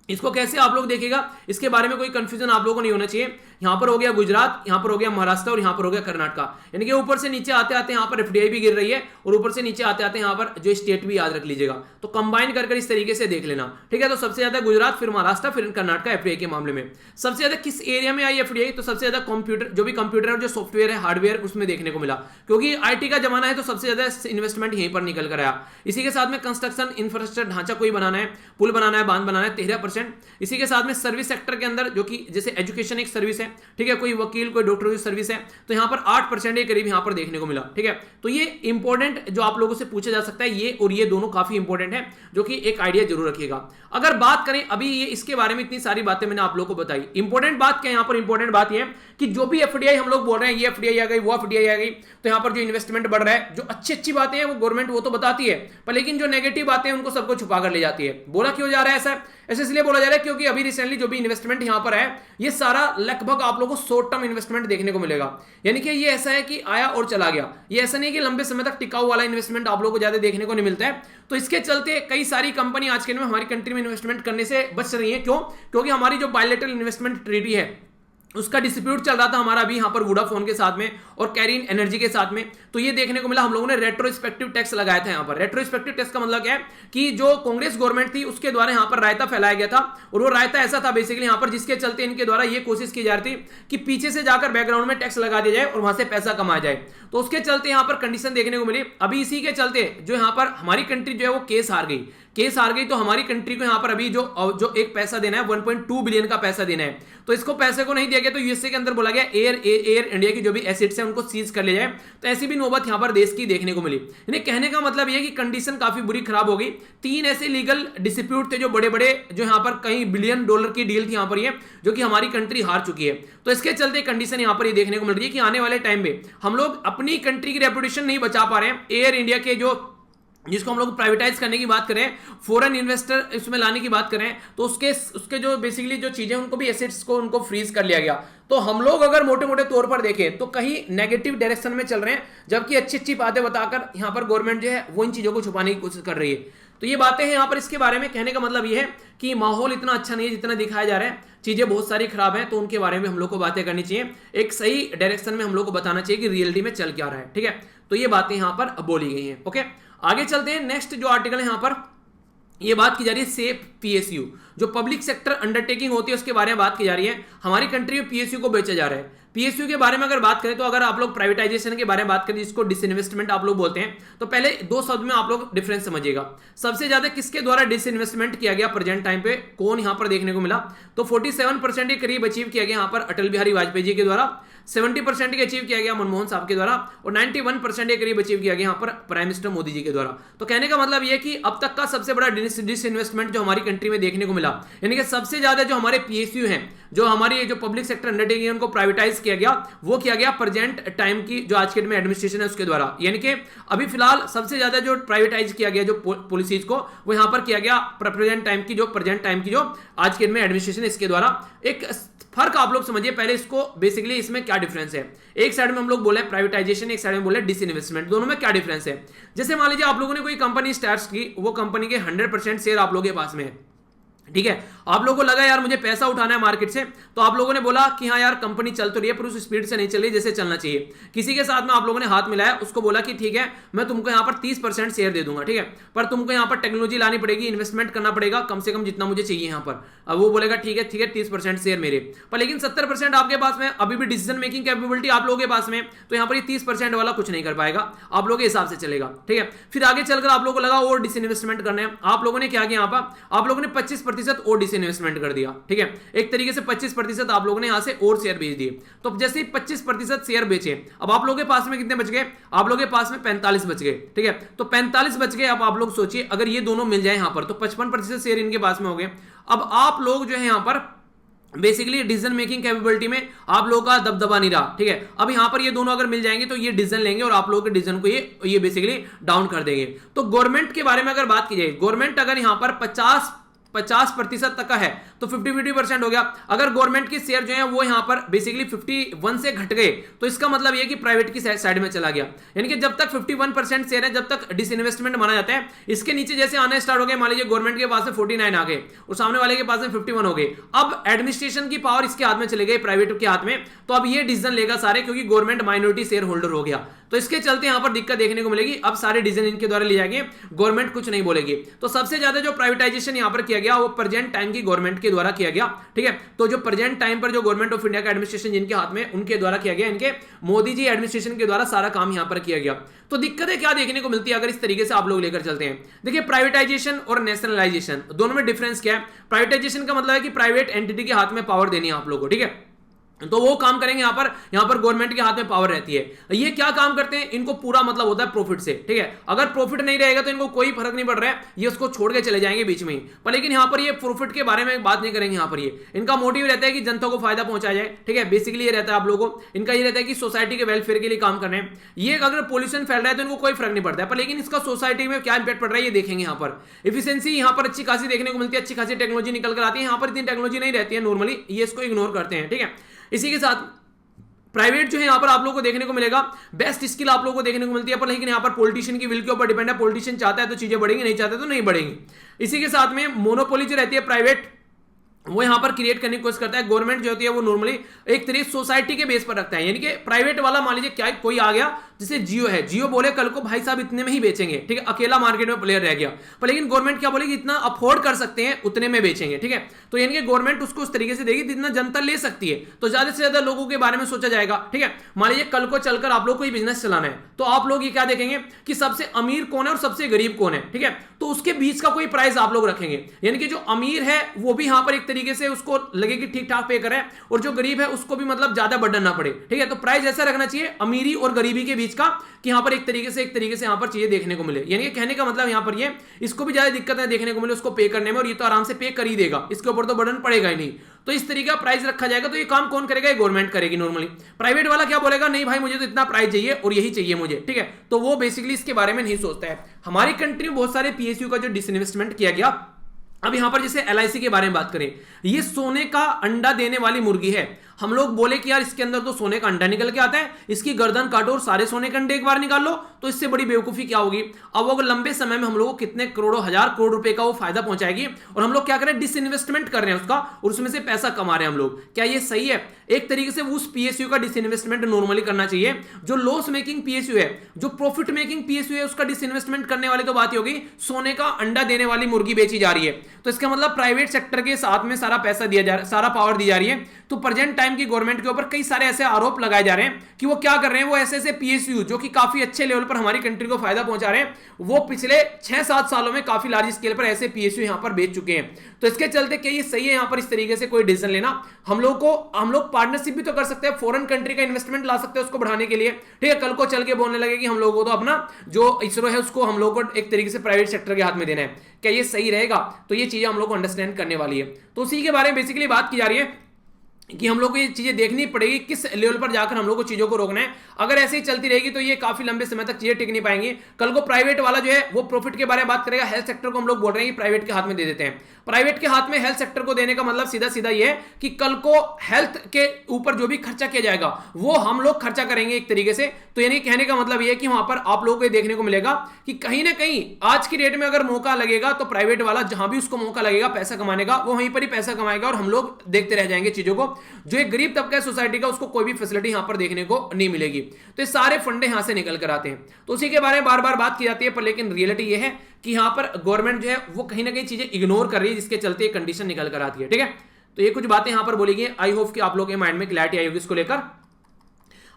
इसको कैसे आप लोग देखिएगा, इसके बारे में कोई कंफ्यूजन आप लोगों को नहीं होना चाहिए। यहां पर हो गया गुजरात, यहां पर हो गया महाराष्ट्र और यहां पर हो गया कर्नाटक, यानी कि ऊपर से नीचे आते आते यहां पर एफडीआई भी गिर रही है और ऊपर से नीचे आते आते यहां पर जो स्टेट भी याद रख लीजिएगा। तो कंबाइन कर इस तरीके से देख लेना, ठीक है। तो सबसे ज्यादा गुजरात, फिर महाराष्ट्र, फिर कर्नाटक एफडीआई के मामले में। सबसे ज्यादा किस एरिया में आई एफडीआई, तो सबसे ज्यादा कंप्यूटर, जो भी कंप्यूटर और जो सॉफ्टवेयर है, हार्डवेयर, उसमें देखने को मिला, क्योंकि आईटी का जमाना है तो सबसे ज्यादा इन्वेस्टमेंट यहीं पर निकल कर आया। इसी के साथ में कंस्ट्रक्शन इंफ्रास्ट्रक्चर, ढांचा कोई बनाना है, पुल बनाना है, बांध बनाना है, 13%। इसी के साथ में सर्विस सेक्टर के अंदर, जो कि जैसे एजुकेशन एक सर्विस है, ठीक है, कोई वकील, कोई डॉक्टर की सर्विस है, तो यहां पर 8% के करीब यहां पर देखने को मिला, ठीक है। तो ये इंपॉर्टेंट जो आप लोगों से पूछा जा सकता है, ये और ये दोनों काफी इंपॉर्टेंट है, जो कि एक आइडिया जरूर रखिएगा। अगर बात करें अभी ये इसके बारे में, इतनी सारी बातें मैंने आप लोगों को बताई, इंपॉर्टेंट बात क्या है यहां पर, इंपॉर्टेंट बात ये कि जो भी एफडीआई हम लोग बोल रहे हैं, ये एफडीआई आ गई, वो एफडीआई आ गई, तो यहां पर जो इन्वेस्टमेंट बढ़ रहा है, जो अच्छी अच्छी बातें हैं वो गवर्नमेंट वो तो बताती है, पर लेकिन जो नेगेटिव बातें हैं उनको सबको छुपा कर ले जाती है। बोला क्यों जा रहा है ऐसा, ऐसे इसलिए बोला जा रहा है क्योंकि अभी रिसेंटली जो भी इन्वेस्टमेंट यहां पर है, ये सारा लगभग आप लोगों को शॉर्ट टर्म इन्वेस्टमेंट देखने को मिलेगा, यानी कि ये ऐसा है कि आया और चला गया। ये ऐसा नहीं कि लंबे समय तक टिकाऊ वाला इन्वेस्टमेंट आप लोगों को ज्यादा देखने को नहीं मिलता है। तो इसके चलते कई सारी कंपनी आज के दिन में हमारी कंट्री में इन्वेस्टमेंट करने से बच रही है। क्यों, क्योंकि हमारी जो बायलैटरल इन्वेस्टमेंट ट्रीटी है उसका डिस्प्यूट चल रहा था हमारा अभी यहां पर वोडाफोन के साथ में और कैरिन एनर्जी के साथ में। तो ये देखने को मिला, हम लोगों ने रेट्रोस्पेक्टिव टैक्स लगाया था यहां पर। रेट्रोस्पेक्टिव टैक्स का मतलब क्या है कि जो कांग्रेस गवर्नमेंट थी उसके द्वारा यहां पर रायता फैलाया गया था, और वो रायता ऐसा था बेसिकली यहां पर, जिसके चलते इनके द्वारा ये कोशिश की जा रही थी कि पीछे से जाकर बैकग्राउंड में टैक्स लगा दिया जाए और वहां से पैसा कमाया जाए। तो उसके चलते यहां पर कंडीशन देखने को मिली। अभी इसी के चलते जो यहां पर हमारी कंट्री जो है वो केस हार गई, तो हमारी कंट्री को यहां पर अभी जो एक पैसा देना है 1.2 बिलियन का पैसा देना है, तो इसको पैसे को नहीं दिया गया। तो यूएसए के अंदर बोला गया एयर इंडिया की जो भी एसेट्स हैं उनको सीज कर लिया जाए। तो ऐसी भी नौबत यहां पर देश की देखने को मिली। यानी कहने का मतलब यह कि कंडीशन काफी बुरी खराब हो गई। 3 ऐसे लीगल डिस्प्यूट थे जो बड़े बड़े, जो यहां पर कई बिलियन डॉलर की डील थी यहां पर, ये जो कि हमारी कंट्री हार चुकी है। तो इसके चलते कंडीशन यहां पर ये देखने को मिल रही है कि आने वाले टाइम में हम लोग अपनी कंट्री की रेपुटेशन नहीं बचा पा रहे हैं। एयर इंडिया के जो जिसको हम लोग प्राइवेटाइज करने की बात करें, फॉरेन इन्वेस्टर इसमें लाने की बात करें, तो उसके जो बेसिकली जो चीजें उनको भी एसेट्स को उनको फ्रीज कर लिया गया। तो हम लोग अगर मोटे मोटे तौर पर देखें तो कहीं नेगेटिव डायरेक्शन में चल रहे हैं, जबकि अच्छी अच्छी बातें बताकर यहां पर गवर्नमेंट जो है वो इन चीजों को छुपाने की कोशिश कर रही है। तो ये बातें हैं यहाँ पर। इसके बारे में कहने का मतलब ये है कि माहौल इतना अच्छा नहीं है जितना दिखाया जा रहा है, चीजें बहुत सारी खराब हैं, तो उनके बारे में हम लोग को बातें करनी चाहिए, एक सही डायरेक्शन में हम लोग को बताना चाहिए कि रियलिटी में चल क्या रहा है। ठीक है, तो ये बातें यहाँ पर बोली गई हैं। ओके, आगे चलते हैं। नेक्स्ट जो आर्टिकल है यहाँ पर ये बात की जा रही है सेफ पीएसयू, जो पब्लिक सेक्टर अंडरटेकिंग होती है उसके बारे में बात की जा रही है। हमारी कंट्री में पीएसयू को बेचा जा रहा है। पीएसयू के बारे में अगर बात करें तो अगर आप लोग प्राइवेटाइजेशन के बारे में बात करें जिसको डिसइन्वेस्टमेंट आप लोग बोलते हैं, तो पहले दो शब्द में आप लोग डिफरेंस समझिएगा। सबसे ज्यादा किसके द्वारा डिसइन्वेस्टमेंट किया गया प्रेजेंट टाइम पे, कौन यहां पर देखने को मिला, तो 47% के करीब अचीव किया गया यहां पर अटल बिहारी वाजपेयी जी के द्वारा, 70% के अचीव किया गया मनमोहन साहब के द्वारा, और 91% के करीब अचीव किया गया यहां पर प्राइम मिनिस्टर मोदी जी के द्वारा। तो कहने का मतलब यह कि अब तक का सबसे बड़ा डिसइन्वेस्टमेंट जो हमारी कंट्री में देखने को मिला, यानी कि सबसे ज्यादा जो हमारे पीएसयू हैं, जो हमारी जो पब्लिक सेक्टर अंडरटेकिंग उनको प्राइवेटाइज किया गया, वो किया गया प्रेजेंट टाइम की जो आज के डेट में एडमिनिस्ट्रेशन है उसके द्वारा। यानी कि अभी फिलहाल सबसे ज्यादा जो प्राइवेटाइज किया गया जो पॉलिसीज को, वो यहां पर किया गया प्रेजेंट टाइम की जो आज के डेट में एडमिनिस्ट्रेशन है इसके द्वारा। एक फर्क आप लोग समझिए पहले इसको, बेसिकली इसमें क्या डिफरेंस है। एक साइड में हम लोग बोले प्राइवेटाइजेशन, एक साइड में बोले डिसइन्वेस्टमेंट, दोनों में क्या डिफरेंस है। जैसे मान लीजिए आप लोगों ने कोई कंपनी स्टार्ट की, वो कंपनी के 100% शेयर आप लोगों के पास में है, ठीक है, आप लोगों को लगा यार मुझे पैसा उठाना है मार्केट से, तो आप लोगों ने बोला कि हाँ यार कंपनी चल तो रही है पर उस स्पीड से नहीं चल रही जैसे चलना चाहिए। किसी के साथ में आप लोगों ने हाथ मिलाया, उसको बोला कि ठीक है मैं तुमको यहाँ पर 30% शेयर दे दूंगा, ठीक है, पर तुमको यहाँ पर टेक्नोलॉजी लानी पड़ेगी, इन्वेस्टमेंट करना पड़ेगा कम से कम जितना मुझे चाहिए यहाँ पर। अब वो बोलेगा ठीक है 30% शेयर मेरे पर, लेकिन 70% आपके पास में अभी भी डिसीजन मेकिंग कैपेबिलिटी आप लोगों के पास में, तो यहाँ पर ये 30% वाला कुछ नहीं कर पाएगा, आप लोगों के हिसाब से चलेगा। ठीक है, फिर आगे चलकर आप लोगों को लगा और डिसइन्वेस्टमेंट करने हैं, आप लोगों ने क्या किया, यहाँ पर आप लोगों ने 25% और डिसइन्वेस्टमेंट कर दिया। ठीक है, एक तरीके से 25% आप लोगों ने यहां से और शेयर बेच दिए। तो जैसे ही 25% शेयर बेचे, अब आप लोगों के पास में कितने बच गए, आप लोगों के पास में 45 बच गए। ठीक है, तो 45 बच गए। अब आप लोग सोचिए अगर ये दोनों मिल जाए यहां पर, तो 55% शेयर इनके पास में हो गए। अब आप लोग जो है यहां पर बेसिकली डिसीजन मेकिंग कैपेबिलिटी में आप लोगों का दबदबा नहीं रहा। ठीक है, अब यहां पर ये दोनों अगर मिल जाएंगे तो ये डिसीजन लेंगे और आप लोगों के डिसीजन को ये बेसिकली डाउन कर देंगे। तो गवर्नमेंट के बारे में अगर बात की जाए, गवर्नमेंट अगर यहां पर 50% तक का है तो 50% हो गया। अगर गवर्नमेंट के शेयर जो है वो यहां पर बेसिकली 51 से घट गए, तो इसका मतलब ये कि प्राइवेट की साइड में चला गया। यानी कि जब तक 51% शेयर है, जब तक डिसइन्वेस्टमेंट माना जाता है, इसके नीचे जैसे आने स्टार्ट हो गए, मान लीजिए गवर्नमेंट के पास में 49 आ गए और सामने वाले के पास में 51 हो गए, अब एडमिनिस्ट्रेशन की पावर इसके हाथ में चले गई, प्राइवेट के हाथ में, तो अब ये डिसीजन लेगा सारे, क्योंकि गवर्नमेंट माइनॉरिटी शेयर होल्डर हो गया। तो इसके चलते यहां पर दिक्कत देखने को मिलेगी, अब सारे डिसीजन इनके द्वारा लिए जाएंगे, गवर्नमेंट कुछ नहीं बोलेगी। तो सबसे ज्यादा जो प्राइवेटाइजेशन यहां पर किया गया वो प्रेजेंट टाइम की गवर्नमेंट के द्वारा किया गया। ठीक है, तो जो प्रेजेंट टाइम पर जो गवर्नमेंट ऑफ इंडिया का एडमिनिस्ट्रेशन जिनके हाथ में, उनके द्वारा किया गया, इनके मोदी जी एडमिनिस्ट्रेशन के द्वारा सारा काम यहां पर किया गया। तो दिक्कतें क्या देखने को मिलती है अगर इस तरीके से आप लोग लेकर चलते हैं। देखिए प्राइवेटाइजेशन और नेशनलाइजेशन दोनों में डिफरेंस क्या है। प्राइवेटाइजेशन का मतलब है कि प्राइवेट एंटिटी के हाथ में पावर देनी है आप लोगों को, ठीक है, तो वो काम करेंगे यहां पर गवर्नमेंट के हाथ में पावर रहती है। ये क्या काम करते हैं, इनको पूरा मतलब होता है प्रॉफिट से। ठीक है, अगर प्रॉफिट नहीं रहेगा तो इनको कोई फर्क नहीं पड़ रहा है, ये उसको छोड़ के चले जाएंगे बीच में ही, पर लेकिन यहां पर ये प्रॉफिट के बारे में बात नहीं करेंगे। यहां पर ये इनका मोटिव रहता है कि जनता को फायदा पहुंचाया जाए। ठीक है, बेसिकली ये रहता है आप लोगों को, इनका ये रहता है कि सोसाइटी के वेलफेयर के लिए काम करने हैं। ये अगर पोल्यूशन फैल रहा है तो इनको कोई फर्क नहीं पड़ता है, पर लेकिन इसका सोसाइटी में क्या इंपैक्ट पड़ रहा है ये देखेंगे। यहां पर एफिशिएंसी यहां पर अच्छी खासी देखने को मिलती है, अच्छी खासी टेक्नोलॉजी निकल कर आती है। यहां पर इतनी टेक्नोलॉजी नहीं रहती है नॉर्मली, ये इसको इग्नोर करते हैं। ठीक है, इसी के साथ प्राइवेट जो है यहां पर आप लोगों को देखने को मिलेगा बेस्ट स्किल आप लोगों को देखने को मिलती है, पर लेकिन यहां पर पॉलिटिशियन की विल के ऊपर डिपेंड है। पॉलिटिशियन चाहता है तो चीजें बढ़ेंगी, नहीं चाहता तो नहीं बढ़ेंगी। इसी के साथ में मोनोपोली जो रहती है प्राइवेट, वो यहां पर क्रिएट करने की कोशिश करता है। गवर्नमेंट जो होती है वो नॉर्मली एक तरीके सोसाइटी के बेस पर रखता है, यानी कि प्राइवेट वाला मान लीजिए क्या कोई आ गया, जैसे जियो है, जियो बोले कल को भाई साहब इतने में ही बेचेंगे, ठीक है, अकेला मार्केट में प्लेयर रह गया, पर लेकिन गवर्नमेंट क्या बोलेगी इतना अफोर्ड कर सकते हैं उतने में बेचेंगे। ठीक है, तो यानी कि गवर्नमेंट उसको उस तरीके से देगी जितना जनता ले सकती है, तो ज्यादा से ज्यादा लोगों के बारे में सोचा जाएगा। ठीक है, मान लीजिए कल को चलकर आप लोग कोई बिजनेस चलाना है, तो आप लोग ये क्या देखेंगे कि सबसे अमीर कौन है और सबसे गरीब कौन है। ठीक है, तो उसके बीच का कोई प्राइस आप लोग रखेंगे, यानी कि जो अमीर है वो भी यहां पर एक तरीके से उसको लगे कि ठीक ठाक पे करे, और जो गरीब है उसको भी मतलब ज्यादा बर्डन ना पड़े। ठीक है, तो प्राइस ऐसा रखना चाहिए अमीरी और गरीबी के चीज का कि यहाँ पर एक तरीके से यहाँ पर चीजें देखने को मिले। यानी कि कहने का मतलब यहाँ पर ये इसको भी ज्यादा दिक्कत है देखने को मिले उसको पे करने में, और ये तो आराम से पे कर ही देगा, इसके ऊपर तो बर्डन पड़ेगा ही नहीं। तो इस तरीके का प्राइस रखा जाएगा। तो ये काम कौन करेगा? ये गवर्नमेंट करेगी नॉर्मली। प्राइवेट वाला क्या बोलेगा? नहीं भाई मुझे तो इतना प्राइस चाहिए और यही चाहिए मुझे, ठीक है। तो वो बेसिकली इसके बारे में नहीं सोचता है। हमारी कंट्री में बहुत सारे पीएसयू का जो डिसइन्वेस्टमेंट किया गया। अब यहां पर जैसे एलआईसी के बारे में बात करें, ये सोने का अंडा देने वाली मुर्गी है। हम लोग बोले कि यार इसके अंदर तो सोने का अंडा निकल के आता है, इसकी गर्दन काटो और सारे सोने के अंडे एक बार निकाल लो, तो इससे बड़ी बेवकूफी क्या होगी। अब वो लंबे समय में हम लोग को कितने करोड़ों हजार करोड़ रुपए का वो फायदा पहुंचाएगी, और हम लोग क्या करें? डिसइन्वेस्टमेंट कर रहे हैं उसका, और उसमें से पैसा कमा रहे हैं हम लोग। क्या ये सही है? एक तरीके से उस पीएसयू का डिसइन्वेस्टमेंट नॉर्मली करना चाहिए। जो लॉस मेकिंग पीएसयू है, जो प्रॉफिट मेकिंग पीएसयू है, उसका डिसइन्वेस्टमेंट करने वाली तो बात ही होगी। सोने का अंडा देने वाली मुर्गी बेची जा रही है, तो इसका मतलब प्राइवेट सेक्टर के साथ में सारा पैसा दिया जा रहा है, सारा पावर दी जा रही है। तो प्रेजेंट टाइम की गवर्नमेंट के ऊपर कई सारे ऐसे आरोप लगाए जा रहे हैं कि वो क्या कर रहे हैं, वो ऐसे ऐसे पीएसयू जो कि काफी अच्छे लेवल पर हमारी कंट्री को फायदा पहुंचा रहे हैं, वो पिछले 6-7 सालों में काफी लार्ज स्केल पर ऐसे पीएसयू यहां पर बेच चुके हैं। तो इसके चलते क्या ये सही है यहां पर इस तरीके से कोई डिसीजन लेना? हम लोग पार्टनरशिप भी तो कर सकते हैं, फॉरेन कंट्री का इन्वेस्टमेंट ला सकते हैं उसको बढ़ाने के लिए, ठीक है। कल को चल के बोलने लगे कि हम लोगों को तो अपना जो इसरो है उसको हम लोग को एक तरीके से प्राइवेट सेक्टर के हाथ में देना है। क्या ये सही रहेगा? तो ये चीजें हम लोग को अंडरस्टैंड करने वाली है। तो उसी के बारे में बेसिकली बात की जा रही है कि हम लोग को ये चीजें देखनी पड़ेगी किस लेवल पर जाकर हम लोग को चीजों को रोकना है। अगर ऐसे ही चलती रहेगी तो ये काफी लंबे समय तक चीजें टिक नहीं पाएंगी। कल को प्राइवेट वाला जो है वो प्रॉफिट के बारे में बात करेगा, हेल्थ सेक्टर को हम लोग बोल रहे हैं कि प्राइवेट के हाथ में दे देते हैं। प्राइवेट के हाथ में हेल्थ सेक्टर को देने का मतलब सीधा सीधा ये है कि कल को हेल्थ के ऊपर जो भी खर्चा किया जाएगा वो हम लोग खर्चा करेंगे एक तरीके से। तो यानी कहने का मतलब ये है कि वहां पर आप लोगों को ये देखने को मिलेगा कि कहीं ना कहीं आज की डेट में अगर मौका लगेगा तो प्राइवेट वाला जहां भी उसको मौका लगेगा पैसा कमाने का, वो वहीं पर ही पैसा कमाएगा और हम लोग देखते रह जाएंगे चीजों को। जो एक गरीब तबका सोसाइटी का उसको कोई भी फैसिलिटी यहां पर देखने को नहीं मिलेगी। तो ये सारे फंडे यहां से निकल कर आते हैं। तो उसी के बारे में बार बार बात की जाती है, पर लेकिन रियलिटी ये है कि यहां पर गवर्नमेंट जो है वो कहीं ना कहीं चीजें इग्नोर कर रही है, जिसके चलते कंडीशन निकल कर आती है, ठीक है। तो ये कुछ बातें यहां पर बोली गई। आई होप कि आप लोगों के माइंड में क्लैरिटी आई होगी इसको लेकर।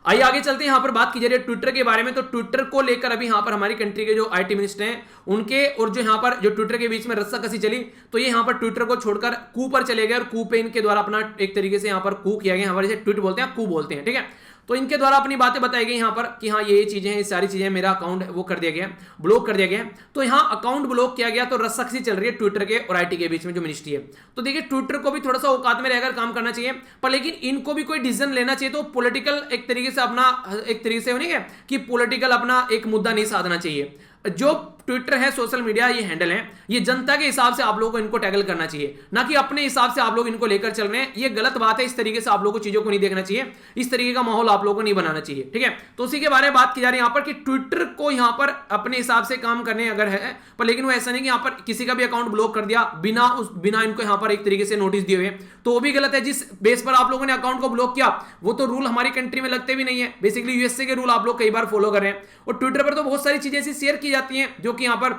आइए आगे चलते हैं। यहां पर बात की जा रही है ट्विटर के बारे में। तो ट्विटर को लेकर अभी यहां पर हमारी कंट्री के जो आईटी मिनिस्टर हैं उनके और जो यहां पर जो ट्विटर के बीच में रस्साकसी चली, तो ये यहां पर ट्विटर को छोड़कर कू पर चले गए और कू पे इनके द्वारा अपना एक तरीके से यहां पर कू किया गया। हमारे से ट्वीट बोलते हैं, कू बोलते हैं, ठीक है। तो इनके द्वारा अपनी बातें बताई गई यहां पर कि हाँ ये चीजें हैं, ये सारी चीजें, मेरा अकाउंट वो कर दिया गया, ब्लॉक कर दिया गया। तो यहां अकाउंट ब्लॉक किया गया। तो रस्साकसी चल रही है ट्विटर के और आईटी के बीच में जो मिनिस्ट्री है। तो देखिए ट्विटर को भी थोड़ा सा औकात में रहकर काम करना चाहिए, पर लेकिन इनको भी कोई डिसीजन लेना चाहिए। तो पॉलिटिकल एक तरीके से अपना एक तरीके से नहीं है कि पॉलिटिकल अपना एक मुद्दा नहीं साधना चाहिए। जो ट्विटर है, सोशल मीडिया, ये हैंडल है, ये जनता के हिसाब से आप लोगों को इनको टैकल करना चाहिए, ना कि अपने हिसाब से आप लोग इनको लेकर चल रहे हैं। ये गलत बात है। इस तरीके से आप लोगों को चीजों को नहीं देखना चाहिए, इस तरीके का माहौल आप लोगों को नहीं बनाना चाहिए, ठीक है। तो उसी के बारे में बात की जा रही है यहाँ पर कि ट्विटर को यहाँ पर अपने हिसाब से काम करने अगर है, पर लेकिन वो ऐसा नहीं कि यहाँ पर किसी का भी अकाउंट ब्लॉक कर दिया बिना इनको यहाँ पर एक तरीके से नोटिस दिए हुए, तो वो भी गलत है। जिस बेस पर आप लोगों ने अकाउंट को ब्लॉक किया वो तो रूल हमारी कंट्री में लगते भी नहीं है। बेसिकली यूएसए के रूल आप लोग कई बार फॉलो कर रहे हैं, और ट्विटर पर तो बहुत सारी चीजें ऐसी शेयर की जाती हैं जो कि यहाँ पर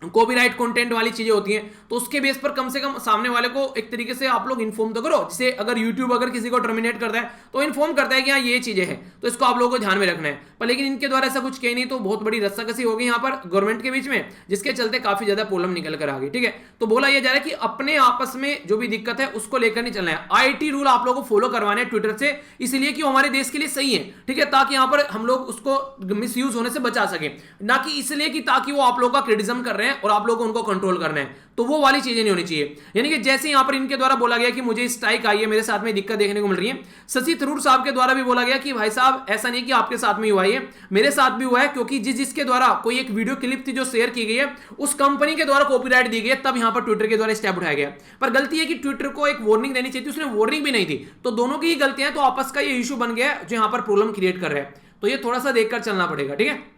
कॉपीराइट कंटेंट वाली चीजें होती हैं। तो उसके बेस पर कम से कम सामने वाले को एक तरीके से आप लोग इन्फॉर्म तो करो। जैसे अगर यूट्यूब अगर किसी को टर्मिनेट करता है तो इन्फॉर्म करता है कि हाँ ये चीजें हैं, तो इसको आप लोगों को ध्यान में रखना है। पर लेकिन इनके द्वारा ऐसा कुछ किया नहीं, तो बहुत बड़ी रस्साकसी हो गई यहाँ पर गवर्नमेंट के बीच में, जिसके चलते काफी ज्यादा प्रॉब्लम निकल कर आ गई, ठीक है। तो बोला यह जा रहा है कि अपने आपस में जो भी दिक्कत है उसको लेकर नहीं चलना है। आईटी रूल आप लोगों को फॉलो करवाने हैं ट्विटर से, इसलिए कि वो हमारे देश के लिए सही है, ठीक है, ताकि यहाँ पर हम लोग उसको मिसयूज होने से बचा सके, ना कि इसलिए कि ताकि वो आप लोग का क्रिटिसिज्म कर रहे हैं और आप लोग उनको कंट्रोल करना है। तो वो वाली चीजें नहीं होनी चाहिए। यानी कि जैसे यहां पर इनके द्वारा बोला गया कि मुझे स्ट्राइक आई है, मेरे साथ में दिक्कत देखने को मिल रही है, शशि थरूर साहब के द्वारा भी बोला गया कि भाई साहब ऐसा नहीं कि आपके साथ में ही हुआ है, मेरे साथ भी हुआ है, क्योंकि जिसके द्वारा कोई एक वीडियो क्लिप थी जो शेयर की गई है उस कंपनी के द्वारा कॉपीराइट दी गई है, तब यहां पर ट्विटर के द्वारा स्टेप उठाया गया। पर गलती है कि ट्विटर को एक वार्निंग देनी चाहिए थी, उसने वार्निंग भी नहीं दी। तो दोनों की ही गलतियां, तो आपस का ये इशू बन गया जो यहां पर प्रॉब्लम क्रिएट कर रहा है। तो ये थोड़ा सा देखकर चलना पड़ेगा, ठीक है।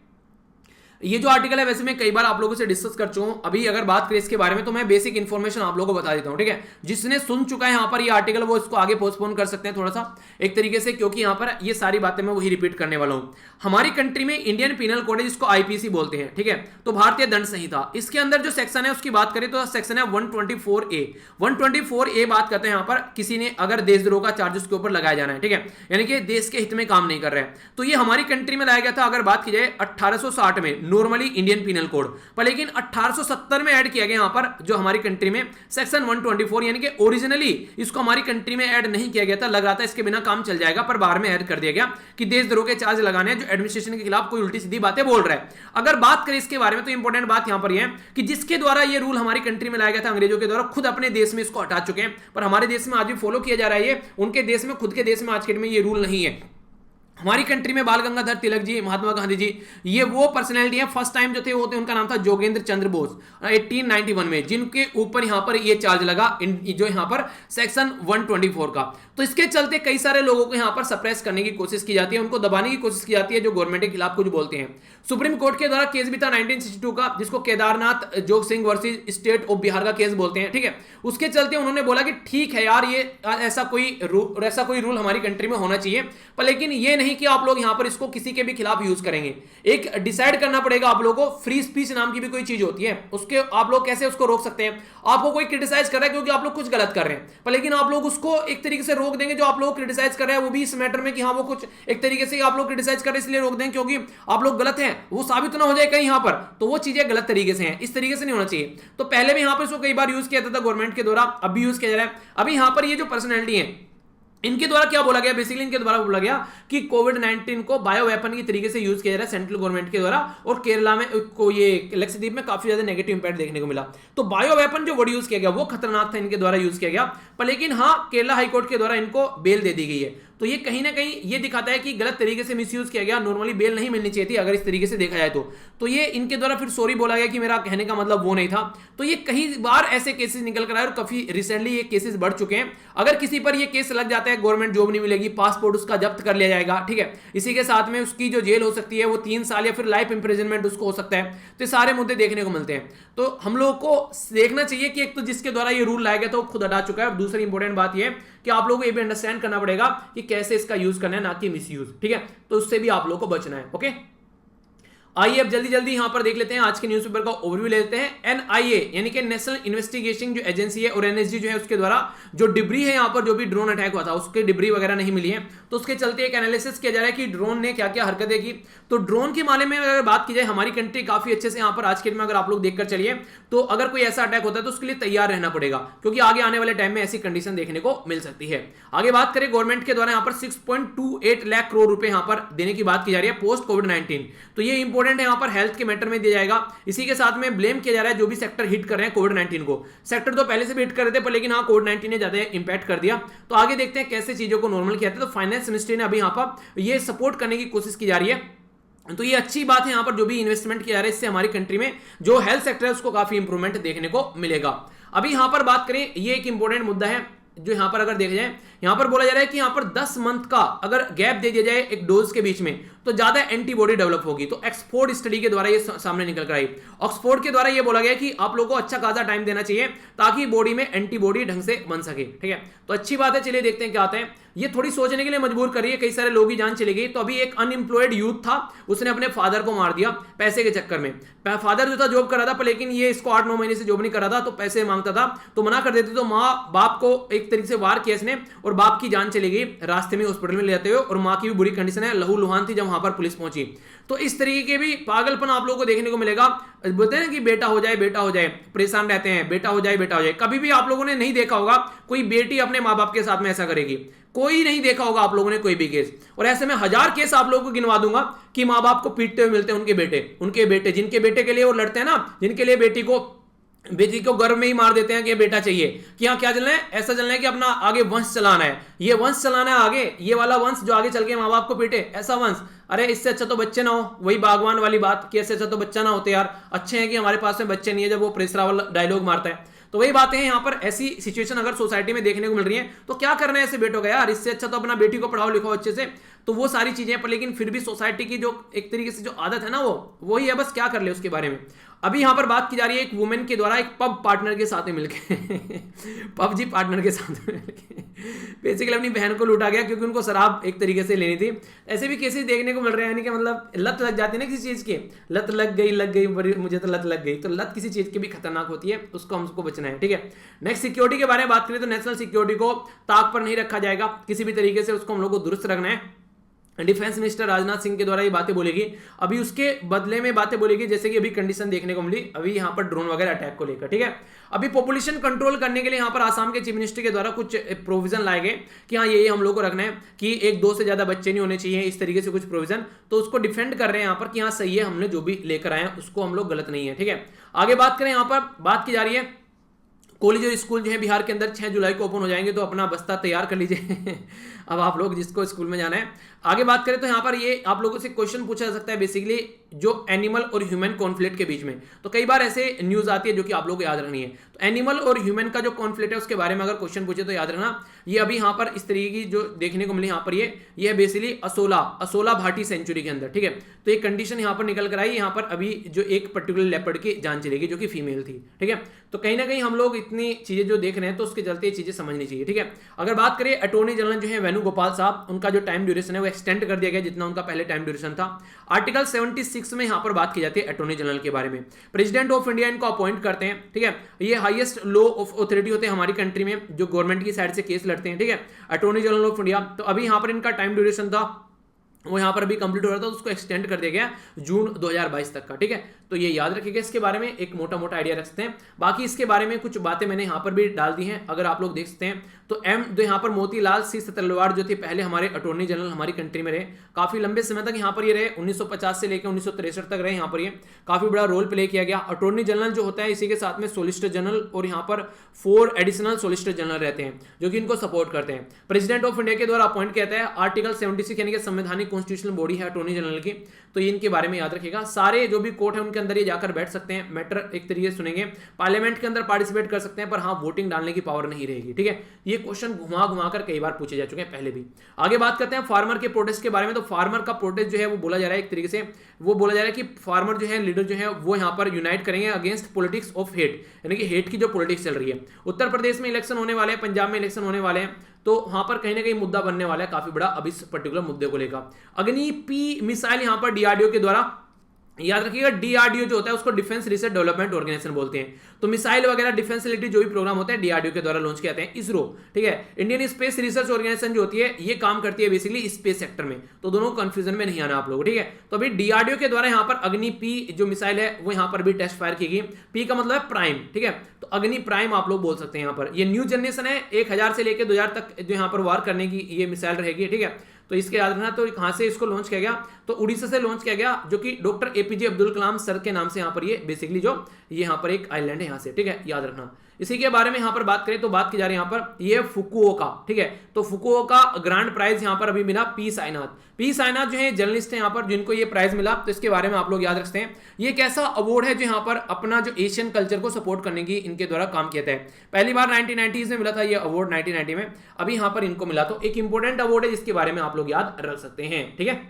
ये जो आर्टिकल है वैसे मैं कई बार आप लोगों से डिस्कस कर चुका हूं। अभी अगर बात करें इसके बारे में तो मैं बेसिक इन्फॉर्मेशन आप लोगों को बता देता हूं, ठीक है। जिसने सुन चुका है यहां पर ये आर्टिकल वो इसको आगे पोस्टपोन कर सकते हैं थोड़ा सा एक तरीके से, क्योंकि यहां पर ये सारी बातें मैं वही रिपीट करने वाला हूं। हमारी कंट्री में इंडियन पीनल कोड है जिसको आईपीसी बोलते हैं, ठीक है। तो भारतीय दंड संहिता, इसके अंदर जो सेक्शन है उसकी बात करें तो सेक्शन है 124A। 124A बात करते हैं यहां पर किसी ने अगर देशद्रोह का चार्ज उसके ऊपर लगाया जाना है, ठीक है, यानी कि देश के हित में काम नहीं कर रहे हैं। तो ये हमारी कंट्री में लाया गया था। अगर बात की जाए 1860 में नॉर्मली इंडियन पीनल कोड पर, लेकिन 1870 में ऐड किया गया यहां पर जो हमारी कंट्री में सेक्शन 124, यानी कि ओरिजिनली इसको हमारी कंट्री में ऐड नहीं किया गया था, लग रहा था इसके बिना काम चल जाएगा, पर बाहर में ऐड कर दिया गया कि देशद्रोह के चार्ज लगाने जो एडमिनिस्ट्रेशन के खिलाफ कोई उल्टी सीधी बातें बोल रहा है। अगर बात करें इसके बारे में तो इंपॉर्टेंट बात यहां पर यह है कि जिसके द्वारा ये रूल हमारी कंट्री में लाया गया था अंग्रेजों के द्वारा, खुद अपने देश में इसको हटा चुके हैं, पर हमारे देश में आज भी फॉलो किया जा रहा है ये, उनके देश में, खुद के देश में आज के डेट में ये रूल नहीं है। हमारी कंट्री में बाल गंगाधर तिलक जी, महात्मा गांधी जी, ये वो पर्सनैलिटी है, फर्स्ट टाइम जो थे वो थे, उनका नाम था जोगेंद्र चंद्र बोस 1891 में, जिनके ऊपर यहां पर ये चार्ज लगा जो यहां पर सेक्शन 124 का। तो इसके चलते कई सारे लोगों को यहां पर सप्रेस करने की कोशिश की जाती है, उनको दबाने की कोशिश की जाती है जो गवर्नमेंट के खिलाफ कुछ बोलते हैं। सुप्रीम कोर्ट के द्वारा केस भी था 1962 का, जिसको केदारनाथ जोग Singh versus state of Bihar का केस बोलते हैं, ठीक है। उसके चलते उन्होंने बोला कि ठीक है यार, ये ऐसा कोई रूल हमारी कंट्री में होना चाहिए, पर लेकिन ये नहीं कि आप लोग यहां पर इसको किसी के भी खिलाफ यूज करेंगे। एक डिसाइड करना पड़ेगा आप लोगों को, फ्री स्पीच नाम की भी कोई चीज होती है, उसके आप लोग कैसे उसको रोक सकते हैं। आपको कोई क्रिटिसाइज कर रहा है क्योंकि आप लोग कुछ गलत कर रहे हैं, पर लेकिन आप लोग उसको एक तरीके से रोक देंगे, जो आप लोग क्रिटिसाइज कर रहे हैं वो भी इस मैटर में कि हाँ वो कुछ एक तरीके से आप लोग क्रिटिसाइज कर रहे हैं इसलिए रोक देंगे क्योंकि आप लोग गलत हैं, वो साबित ना हो जाए कहीं यहां पर, तो वो चीजें गलत तरीके से हैं, इस तरीके से नहीं होना चाहिए। तो पहले भी यहां पर इसको कई बार यूज किया जाता था गवर्नमेंट के द्वारा, अब भी यूज किया जा रहा है। अभी यहां पर ये जो पर्सनैलिटी है इनके द्वारा क्या बोला गया, बेसिकली इनके द्वारा बोला गया कि कोविड-19 को बायो वेपन की तरीके से यूज किया जा रहा है सेंट्रल गवर्नमेंट के द्वारा, और केरला में को ये लक्षद्वीप में काफी ज्यादा नेगेटिव इंपैक्ट देखने को मिला। तो बायो वेपन जो वर्ड यूज किया गया वो खतरनाक था, इनके द्वारा यूज किया गया, पर लेकिन हाँ केरला हाईकोर्ट के द्वारा इनको बेल दे दी गई है। तो ये कहीं ना कहीं ये दिखाता है कि गलत तरीके से मिसयूज किया गया, नॉर्मली बेल नहीं मिलनी चाहिए थी अगर इस तरीके से देखा जाए तो ये इनके द्वारा फिर सॉरी बोला गया कि मेरा कहने का मतलब वो नहीं था। तो ये कई बार ऐसे केसेस निकल कर आए और काफी रिसेंटली ये केसेस बढ़ चुके हैं। अगर किसी पर ये केस लग जाता है, गवर्नमेंट जॉब नहीं मिलेगी, पासपोर्ट उसका जब्त कर लिया जाएगा, ठीक है, इसी के साथ में उसकी जो जेल हो सकती है वो 3 साल या फिर लाइफ इंप्रिजनमेंट उसको हो सकता है। तो सारे मुद्दे देखने को मिलते हैं। तो हम लोग को देखना चाहिए कि एक तो जिसके द्वारा ये रूल लाया गया था वो खुद हटा चुका है, और दूसरी इंपॉर्टेंट बात ये कि आप लोगों को ये भी अंडरस्टैंड करना पड़ेगा कि कैसे इसका यूज करना है, ना कि मिसयूज, ठीक है। तो उससे भी आप लोगों को बचना है। ओके, आइए अब जल्दी जल्दी यहां पर देख लेते हैं आज के न्यूज़पेपर का ओवरव्यू ले लेते हैं। एनआईए यानी कि नेशनल इन्वेस्टिगेशन जो एजेंसी है, और एनएसजी जो है उसके द्वारा जो डिब्री है यहां पर जो भी ड्रोन अटैक हुआ था उसके डिब्री वगैरह नहीं मिली है, तो उसके चलते एक एनालिसिस किया जा रहा है कि ड्रोन ने क्या क्या हरकतें की। तो ड्रोन के मामले में अगर बात की जाए, हमारी कंट्री काफी अच्छे से यहां पर आज के दिन में अगर आप लोग देखकर चलिए तो अगर कोई ऐसा अटैक होता है तो उसके लिए तैयार रहना पड़ेगा, क्योंकि आगे आने वाले टाइम में ऐसी कंडीशन देखने को मिल सकती है। आगे बात करें, गवर्नमेंट के द्वारा यहां पर 6.28 लाख करोड़ रुपए यहां पर देने की बात की जा रही है पोस्ट कोविड-19। तो ये इंपॉर्टेंट है, यहां पर हेल्थ के मैटर में दिया जाएगा। इसी के साथ में ब्लेम किया जा रहा है जो भी सेक्टर हिट कर रहे हैं कोविड-19 को। सेक्टर तो पहले से भी हिट कर रहे थे, पर लेकिन हाँ कोविड-19 ने ज्यादा इंपैक्ट कर दिया। तो आगे देखते हैं कैसे चीजों को नॉर्मल किया जाता है। तो फाइनेंस मिनिस्ट्री ने अभी यहां पर ये सपोर्ट करने की कोशिश की जा रही है। तो ये अच्छी बात है, यहां पर जो भी इन्वेस्टमेंट किया जा रहा है इससे हमारी कंट्री में जो हेल्थ सेक्टर है उसको काफी इंप्रूवमेंट देखने को मिलेगा। अभी यहां पर बात करें, ये एक इंपॉर्टेंट मुद्दा है जो यहां पर अगर देखा जाए, यहां पर बोला जा रहा है कि यहां पर 10 मंथ का अगर गैप दे दिया जाए एक डोज के बीच में तो ज्यादा एंटीबॉडी डेवलप होगी। तो ऑक्सफोर्ड स्टडी के द्वारा ये सामने निकल कर आई। ऑक्सफोर्ड के द्वारा ये बोला गया कि आप लोगों को अच्छा खासा टाइम देना चाहिए ताकि बॉडी में एंटीबॉडी ढंग से बन सके, ठीक है। तो अच्छी बात है, चलिए देखते हैं क्या आता है। ये थोड़ी सोचने के लिए मजबूर कर रही है, कई सारे लोग की जान चली गई। तो अभी एक अनएम्प्लॉयड यूथ था, उसने अपने फादर को मार दिया पैसे के चक्कर में। फादर जो था जॉब कर रहा था, पर लेकिन ये इसको 8-9 महीने से जॉब नहीं कर रहा था, तो पैसे मांगता था तो मना कर देते। तो माँ बाप को एक तरीके से वार किया इसने, और बाप की जान चली गई रास्ते में हॉस्पिटल में ले जाते हुए, और माँ की भी बुरी कंडीशन है, लहू लुहान थी जब वहां पर पुलिस पहुंची। तो इस तरीके के भी पागलपन आप लोगों को देखने को मिलेगा। बोलते हैं कि बेटा हो जाए बेटा हो जाए, परेशान रहते हैं, बेटा हो जाए बेटा हो जाए। कभी भी आप लोगों ने नहीं देखा होगा कोई बेटी अपने माँ बाप के साथ में ऐसा करेगी, कोई नहीं देखा होगा आप लोगों ने कोई भी केस। और ऐसे में 1000 केस आप लोगों को गिनवा दूंगा कि माँ बाप को पीटते हुए मिलते हैं उनके बेटे जिनके बेटे के लिए वो लड़ते हैं ना, जिनके लिए बेटी को गर्भ में ही मार देते हैं कि बेटा चाहिए, कि हाँ क्या चलना है, ऐसा चलना है कि अपना आगे वंश चलाना है, ये वंश चलाना है आगे, ये वाला वंश जो आगे चल के माँ बाप को पीटे, ऐसा वंश। अरे इससे अच्छा तो बच्चे ना हो, वही बागवान वाली बात कि इससे अच्छा तो बच्चा ना होते यार, अच्छे हैं कि हमारे पास में बच्चे नहीं है, जब वो प्रेसरा वाला डायलॉग मारता है। तो वही बातें हैं, यहाँ पर ऐसी सिचुएशन अगर सोसाइटी में देखने को मिल रही है तो क्या करना है ऐसे बेटों का यार, इससे अच्छा तो अपना बेटी को पढ़ाओ लिखाओ अच्छे से। तो वो सारी चीजें पर, लेकिन फिर भी सोसाइटी की जो एक तरीके से जो आदत है ना वो वही है, बस क्या कर ले उसके बारे में। अभी यहां पर बात की जा रही है एक वुमेन के द्वारा एक पब पार्टनर के साथ में मिलके पबजी पार्टनर के साथ में मिलके बेसिकली अपनी बहन को लूटा गया क्योंकि उनको शराब एक तरीके से लेनी थी। ऐसे भी केसेस देखने को मिल रहे हैं, यानी कि मतलब लत लग जाती है ना किसी चीज की, लत लग गई मुझे तो लत लग गई। तो लत किसी चीज की भी खतरनाक होती है, उसको हमको बचना है, ठीक है। नेक्स्ट सिक्योरिटी के बारे में बात करें तो नेशनल सिक्योरिटी को ताक पर नहीं रखा जाएगा, किसी भी तरीके से उसको हम लोग को दुरुस्त रखना है। डिफेंस मिनिस्टर राजनाथ सिंह के द्वारा ये बातें बोलेगी। अभी उसके बदले में बातें बोलेगी, जैसे कि अभी कंडीशन देखने को मिली अभी यहाँ पर ड्रोन वगैरह अटैक को लेकर, ठीक है। अभी पॉपुलेशन कंट्रोल करने के लिए यहाँ पर आसाम के चीफ मिनिस्टर के द्वारा कुछ प्रोविजन लाए गए कि हाँ ये हम लोग को रखना है कि 1-2 से ज्यादा बच्चे नहीं होने चाहिए, इस तरीके से कुछ प्रोविजन। तो उसको डिफेंड कर रहे हैं यहाँ पर कि हाँ सही है, हमने जो भी लेकर आए हैं उसको हम लोग गलत नहीं है, ठीक है। आगे बात करें, यहाँ पर बात की जा रही है कॉलेज और स्कूल जो है बिहार के अंदर 6 जुलाई को ओपन हो जाएंगे, तो अपना बस्ता तैयार कर लीजिए अब आप लोग जिसको स्कूल में जाना है। आगे बात करें तो यहाँ पर ये आप लोगों से क्वेश्चन पूछा जा सकता है बेसिकली जो एनिमल और ह्यूमन कॉन्फ्लिक्ट के बीच में, तो कई बार ऐसे न्यूज आती है जो कि आप लोगों को याद रखनी है। तो एनिमल और ह्यूमन का जो कॉन्फ्लिक्ट है उसके बारे में अगर क्वेश्चन पूछे तो याद रखना, ये अभी यहाँ पर इस तरीके की जो देखने को मिली यहाँ पर ये है बेसिकली असोला भाटी सेंचुरी के अंदर, ठीक है। तो ये कंडीशन यहाँ पर निकल कर आई, यहाँ पर अभी जो एक पर्टिकुलर लेपर्ड की जान चलेगी जो कि फीमेल थी, ठीक है। तो कहीं ना कहीं हम लोग इतनी चीजें जो देख रहे हैं तो उसके चलते ये चीजें समझनी चाहिए, ठीक है। अगर बात करें अटॉर्नी जनरल जो है वेणुगोपाल साहब, उनका जो टाइम ड्यूरेशन है वो एक्सटेंड कर दिया गया जितना उनका पहले टाइम ड्यूरेशन था। आर्टिकल 76 में यहाँ पर बात की जाती है अटॉर्नी जनरल के बारे में। प्रेसिडेंट ऑफ इंडिया इनको अपॉइंट करते हैं, ठीक है। ये हाईएस्ट लॉ ऑफ अथॉरिटी होते हैं हमारी कंट्री में जो गवर्नमेंट की साइड से केस लड़ते हैं, ठीक है, अटॉर्नी जनरल ऑफ इंडिया। तो अभी यहाँ पर इनका टाइम ड्यूरेशन था वो यहाँ पर अभी कंप्लीट हो रहा था, तो उसको एक्सटेंड कर दिया गया जून 2022 तक का, ठीक है। तो ये याद रखिएगा, इसके बारे में एक मोटा मोटा आइडिया रख सकते हैं। बाकी इसके बारे में कुछ बातें मैंने यहाँ पर भी डाल दी हैं, अगर आप लोग देख सकते हैं। तो जो यहाँ पर मोतीलाल सिंह तलवार जो थे पहले हमारे अटॉर्नी जनरल हमारी कंट्री में रहे, काफी लंबे समय तक यहाँ पर ये रहे, 1950 से लेकर 1963 तक रहे यहाँ पर, ये काफी बड़ा रोल प्ले किया गया। अटॉर्नी जनरल जो होता है इसी के साथ में सोलिसिटर जनरल और यहाँ पर 4 एडिशनल सोलिसिटर जनरल रहते हैं जो कि इनको सपोर्ट करते हैं। प्रेसिडेंट ऑफ इंडिया के द्वारा अपॉइंट किया जाता है। आर्टिकल 76 यानी कि संवैधानिक कॉन्स्टिट्यूशनल बॉडी है अटॉर्नी जनरल की, तो ये इनके बारे में याद रखिएगा। सारे जो भी कोर्ट है उनके अंदर ये जाकर बैठ सकते हैं, मैटर एक तरीके से सुनेंगे, पार्लियामेंट के अंदर पार्टिसिपेट कर सकते हैं, पर हाँ वोटिंग डालने की पावर नहीं रहेगी, ठीक है। ये क्वेश्चन घुमा घुमा कर कई बार पूछे जा चुके हैं पहले भी। आगे बात करते हैं फार्मर के प्रोटेस्ट के बारे में। तो फार्मर का प्रोटेस्ट जो है वो बोला जा रहा है एक तरीके से, वो बोला जा रहा है कि फार्मर जो है लीडर जो है वो यहाँ पर यूनाइट करेंगे अगेंस्ट पॉलिटिक्स ऑफ हेट, यानी कि हेट की जो पॉलिटिक्स चल रही है। उत्तर प्रदेश में इलेक्शन होने वाले हैं, पंजाब में इलेक्शन होने वाले हैं, तो वहां पर कहीं ना कहीं मुद्दा बनने वाला है काफी बड़ा अब इस पर्टिकुलर मुद्दे को लेकर। अग्नि पी मिसाइल यहाँ पर डीआरडीओ के द्वारा, याद रखिएगा डीआरडीओ जो होता है उसको डिफेंस रिसर्च डेवलपमेंट ऑर्गेनाइजेशन बोलते हैं। तो मिसाइल वगैरह डिफेंस रिलेटेड जो भी प्रोग्राम होते हैं डीआरडीओ के द्वारा लॉन्च किए जाते हैं। इसरो, ठीक है, इंडियन स्पेस रिसर्च ऑर्गेनाइजेशन जो होती है ये काम करती है बेसिकली स्पेस सेक्टर में, तो दोनों कंफ्यूजन में नहीं आना आप लोगों, ठीक है। तो अभी डीआरडीओ के द्वारा यहाँ पर अग्नि पी जो मिसाइल है वो यहाँ पर भी टेस्ट फायर की गई। पी का मतलब है प्राइम, ठीक है, तो अग्नि प्राइम आप लोग बोल सकते हैं। यहाँ पर ये न्यू जनरेशन है, 1000 से लेकर 2000 तक जो यहाँ पर वार करने की ये मिसाइल रहेगी, ठीक है। तो इसके याद रखना। तो कहां से इसको लॉन्च किया गया, तो उड़ीसा से लॉन्च किया गया, जो कि doctor APJ Abdul Kalam sir के नाम से यहाँ पर ये बेसिकली जो ये यहाँ पर एक आइलैंड है यहाँ से, ठीक है, याद रखना। इसी के बारे में यहाँ पर बात करें तो बात की जा रही है यहाँ पर ये फुकुओका, ठीक है। तो फुकुओका ग्रांड प्राइज यहाँ पर अभी मिला पी साईनाथ। पी साईनाथ जो है जर्नलिस्ट है यहाँ पर जिनको ये प्राइज मिला, तो इसके बारे में आप लोग याद रखते हैं। ये एक ऐसा अवार्ड है जो यहाँ पर अपना जो एशियन कल्चर को सपोर्ट करने की इनके द्वारा काम किया था। पहली बार 1990s में मिला था ये अवार्ड, 1990 में, अभी यहाँ पर इनको मिला। तो एक इंपॉर्टेंट अवार्ड है जिसके बारे में आप लोग याद रख सकते हैं, ठीक है।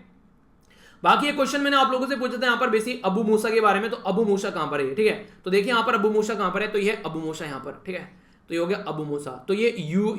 बाकी ये क्वेश्चन मैंने आप लोगों से पूछा था यहाँ पर बेसिक अबू मूसा के बारे में, तो अबू मूसा कहां पर है, ठीक है। तो देखिए यहाँ पर अबू मूसा कहां पर है, तो ये अबू मूसा यहाँ पर, ठीक है। तो ये हो गया अबू मूसा। तो ये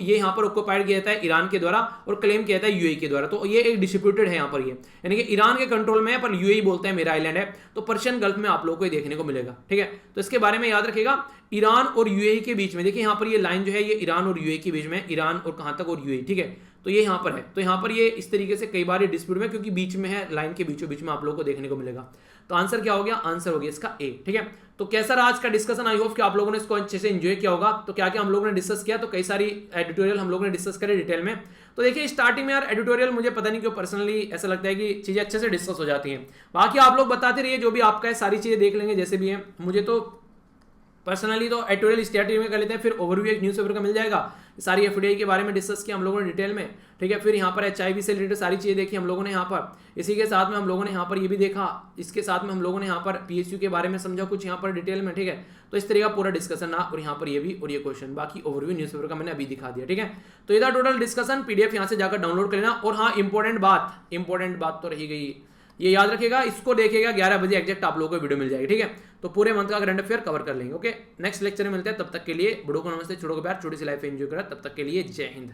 यहाँ पर ऑक्युपाइड किया जाता है ईरान के द्वारा और क्लेम किया जाता है यूएई के द्वारा। तो ये एक डिस्प्यूटेड है यहाँ पर, ये यानी कि ईरान के कंट्रोल में है पर यूएई बोलता है मेरा आइलैंड है। तो पर्शियन गल्फ में आप लोगों को ये देखने को मिलेगा, ठीक है। तो इसके बारे में याद रखिएगा। ईरान और यूएई के बीच में देखिए यहाँ पर ये लाइन जो है ये ईरान और यूएई के बीच में, ईरान और कहां तक और यूएई, ठीक है। तो ये यहाँ पर है, तो यहाँ पर ये इस तरीके से कई बार ये डिस्प्यूट में, क्योंकि बीच में है, लाइन के बीचों बीच में आप लोगों को देखने को मिलेगा। तो आंसर क्या हो गया, आंसर हो गया इसका ए, ठीक है। तो कैसा रहा आज का डिस्कशन, आई होप कि आप लोगों ने इसको अच्छे से एंजॉय किया होगा। तो क्या क्या हम लोगों ने डिस्कस किया, तो कई सारी एडिटोरियल हम लोगों ने डिस्कस करे डिटेल में। तो देखिए स्टार्टिंग में यार एडिटोरियल मुझे पता नहीं क्यों पर्सनली ऐसा लगता है कि चीजें अच्छे से डिस्कस हो जाती हैं। बाकी आप लोग बताते रहिए जो भी आपका है, सारी चीजें देख लेंगे जैसे भी है। मुझे तो पर्सनली तो एडिटोरियल स्ट्रेटजी में कर लेते हैं, फिर ओवरव्यू एक न्यूज़पेपर का मिल जाएगा, सारी एफडीआई के बारे में डिस्कस किया हम लोगों ने डिटेल में, ठीक है। फिर यहाँ पर एचआईवी से रिलेटेड सारी चीज़ें देखी हम लोगों ने यहाँ पर। इसी के साथ में हम लोगों ने यहाँ पर ये भी देखा, इसके साथ में हम लोगों ने यहाँ पर पीएसयू के बारे में समझा कुछ यहाँ पर डिटेल में, ठीक है। तो इस तरह का पूरा डिस्कशन रहा, और यहाँ पर ये भी और ये क्वेश्चन, बाकी ओवरव्यू न्यूज़पेपर का मैंने अभी दिखा दिया, ठीक है। तो ये था टोटल डिस्कशन, पीडीएफ यहाँ से जाकर डाउनलोड कर लेना। और हाँ इंपॉर्टेंट बात तो रही गई, ये याद रखिएगा, इसको देखिएगा 11 बजे एग्जैक्ट आप लोगों को वीडियो मिल जाएगी, ठीक है। तो पूरे मंथ का करंट अफेयर कवर कर लेंगे, ओके। नेक्स्ट लेक्चर में मिलते हैं, तब तक के लिए बड़ों को नमस्ते, छोटों को प्यार, छोटी सी लाइफ एंजॉय करा, तब तक के लिए जय हिंद।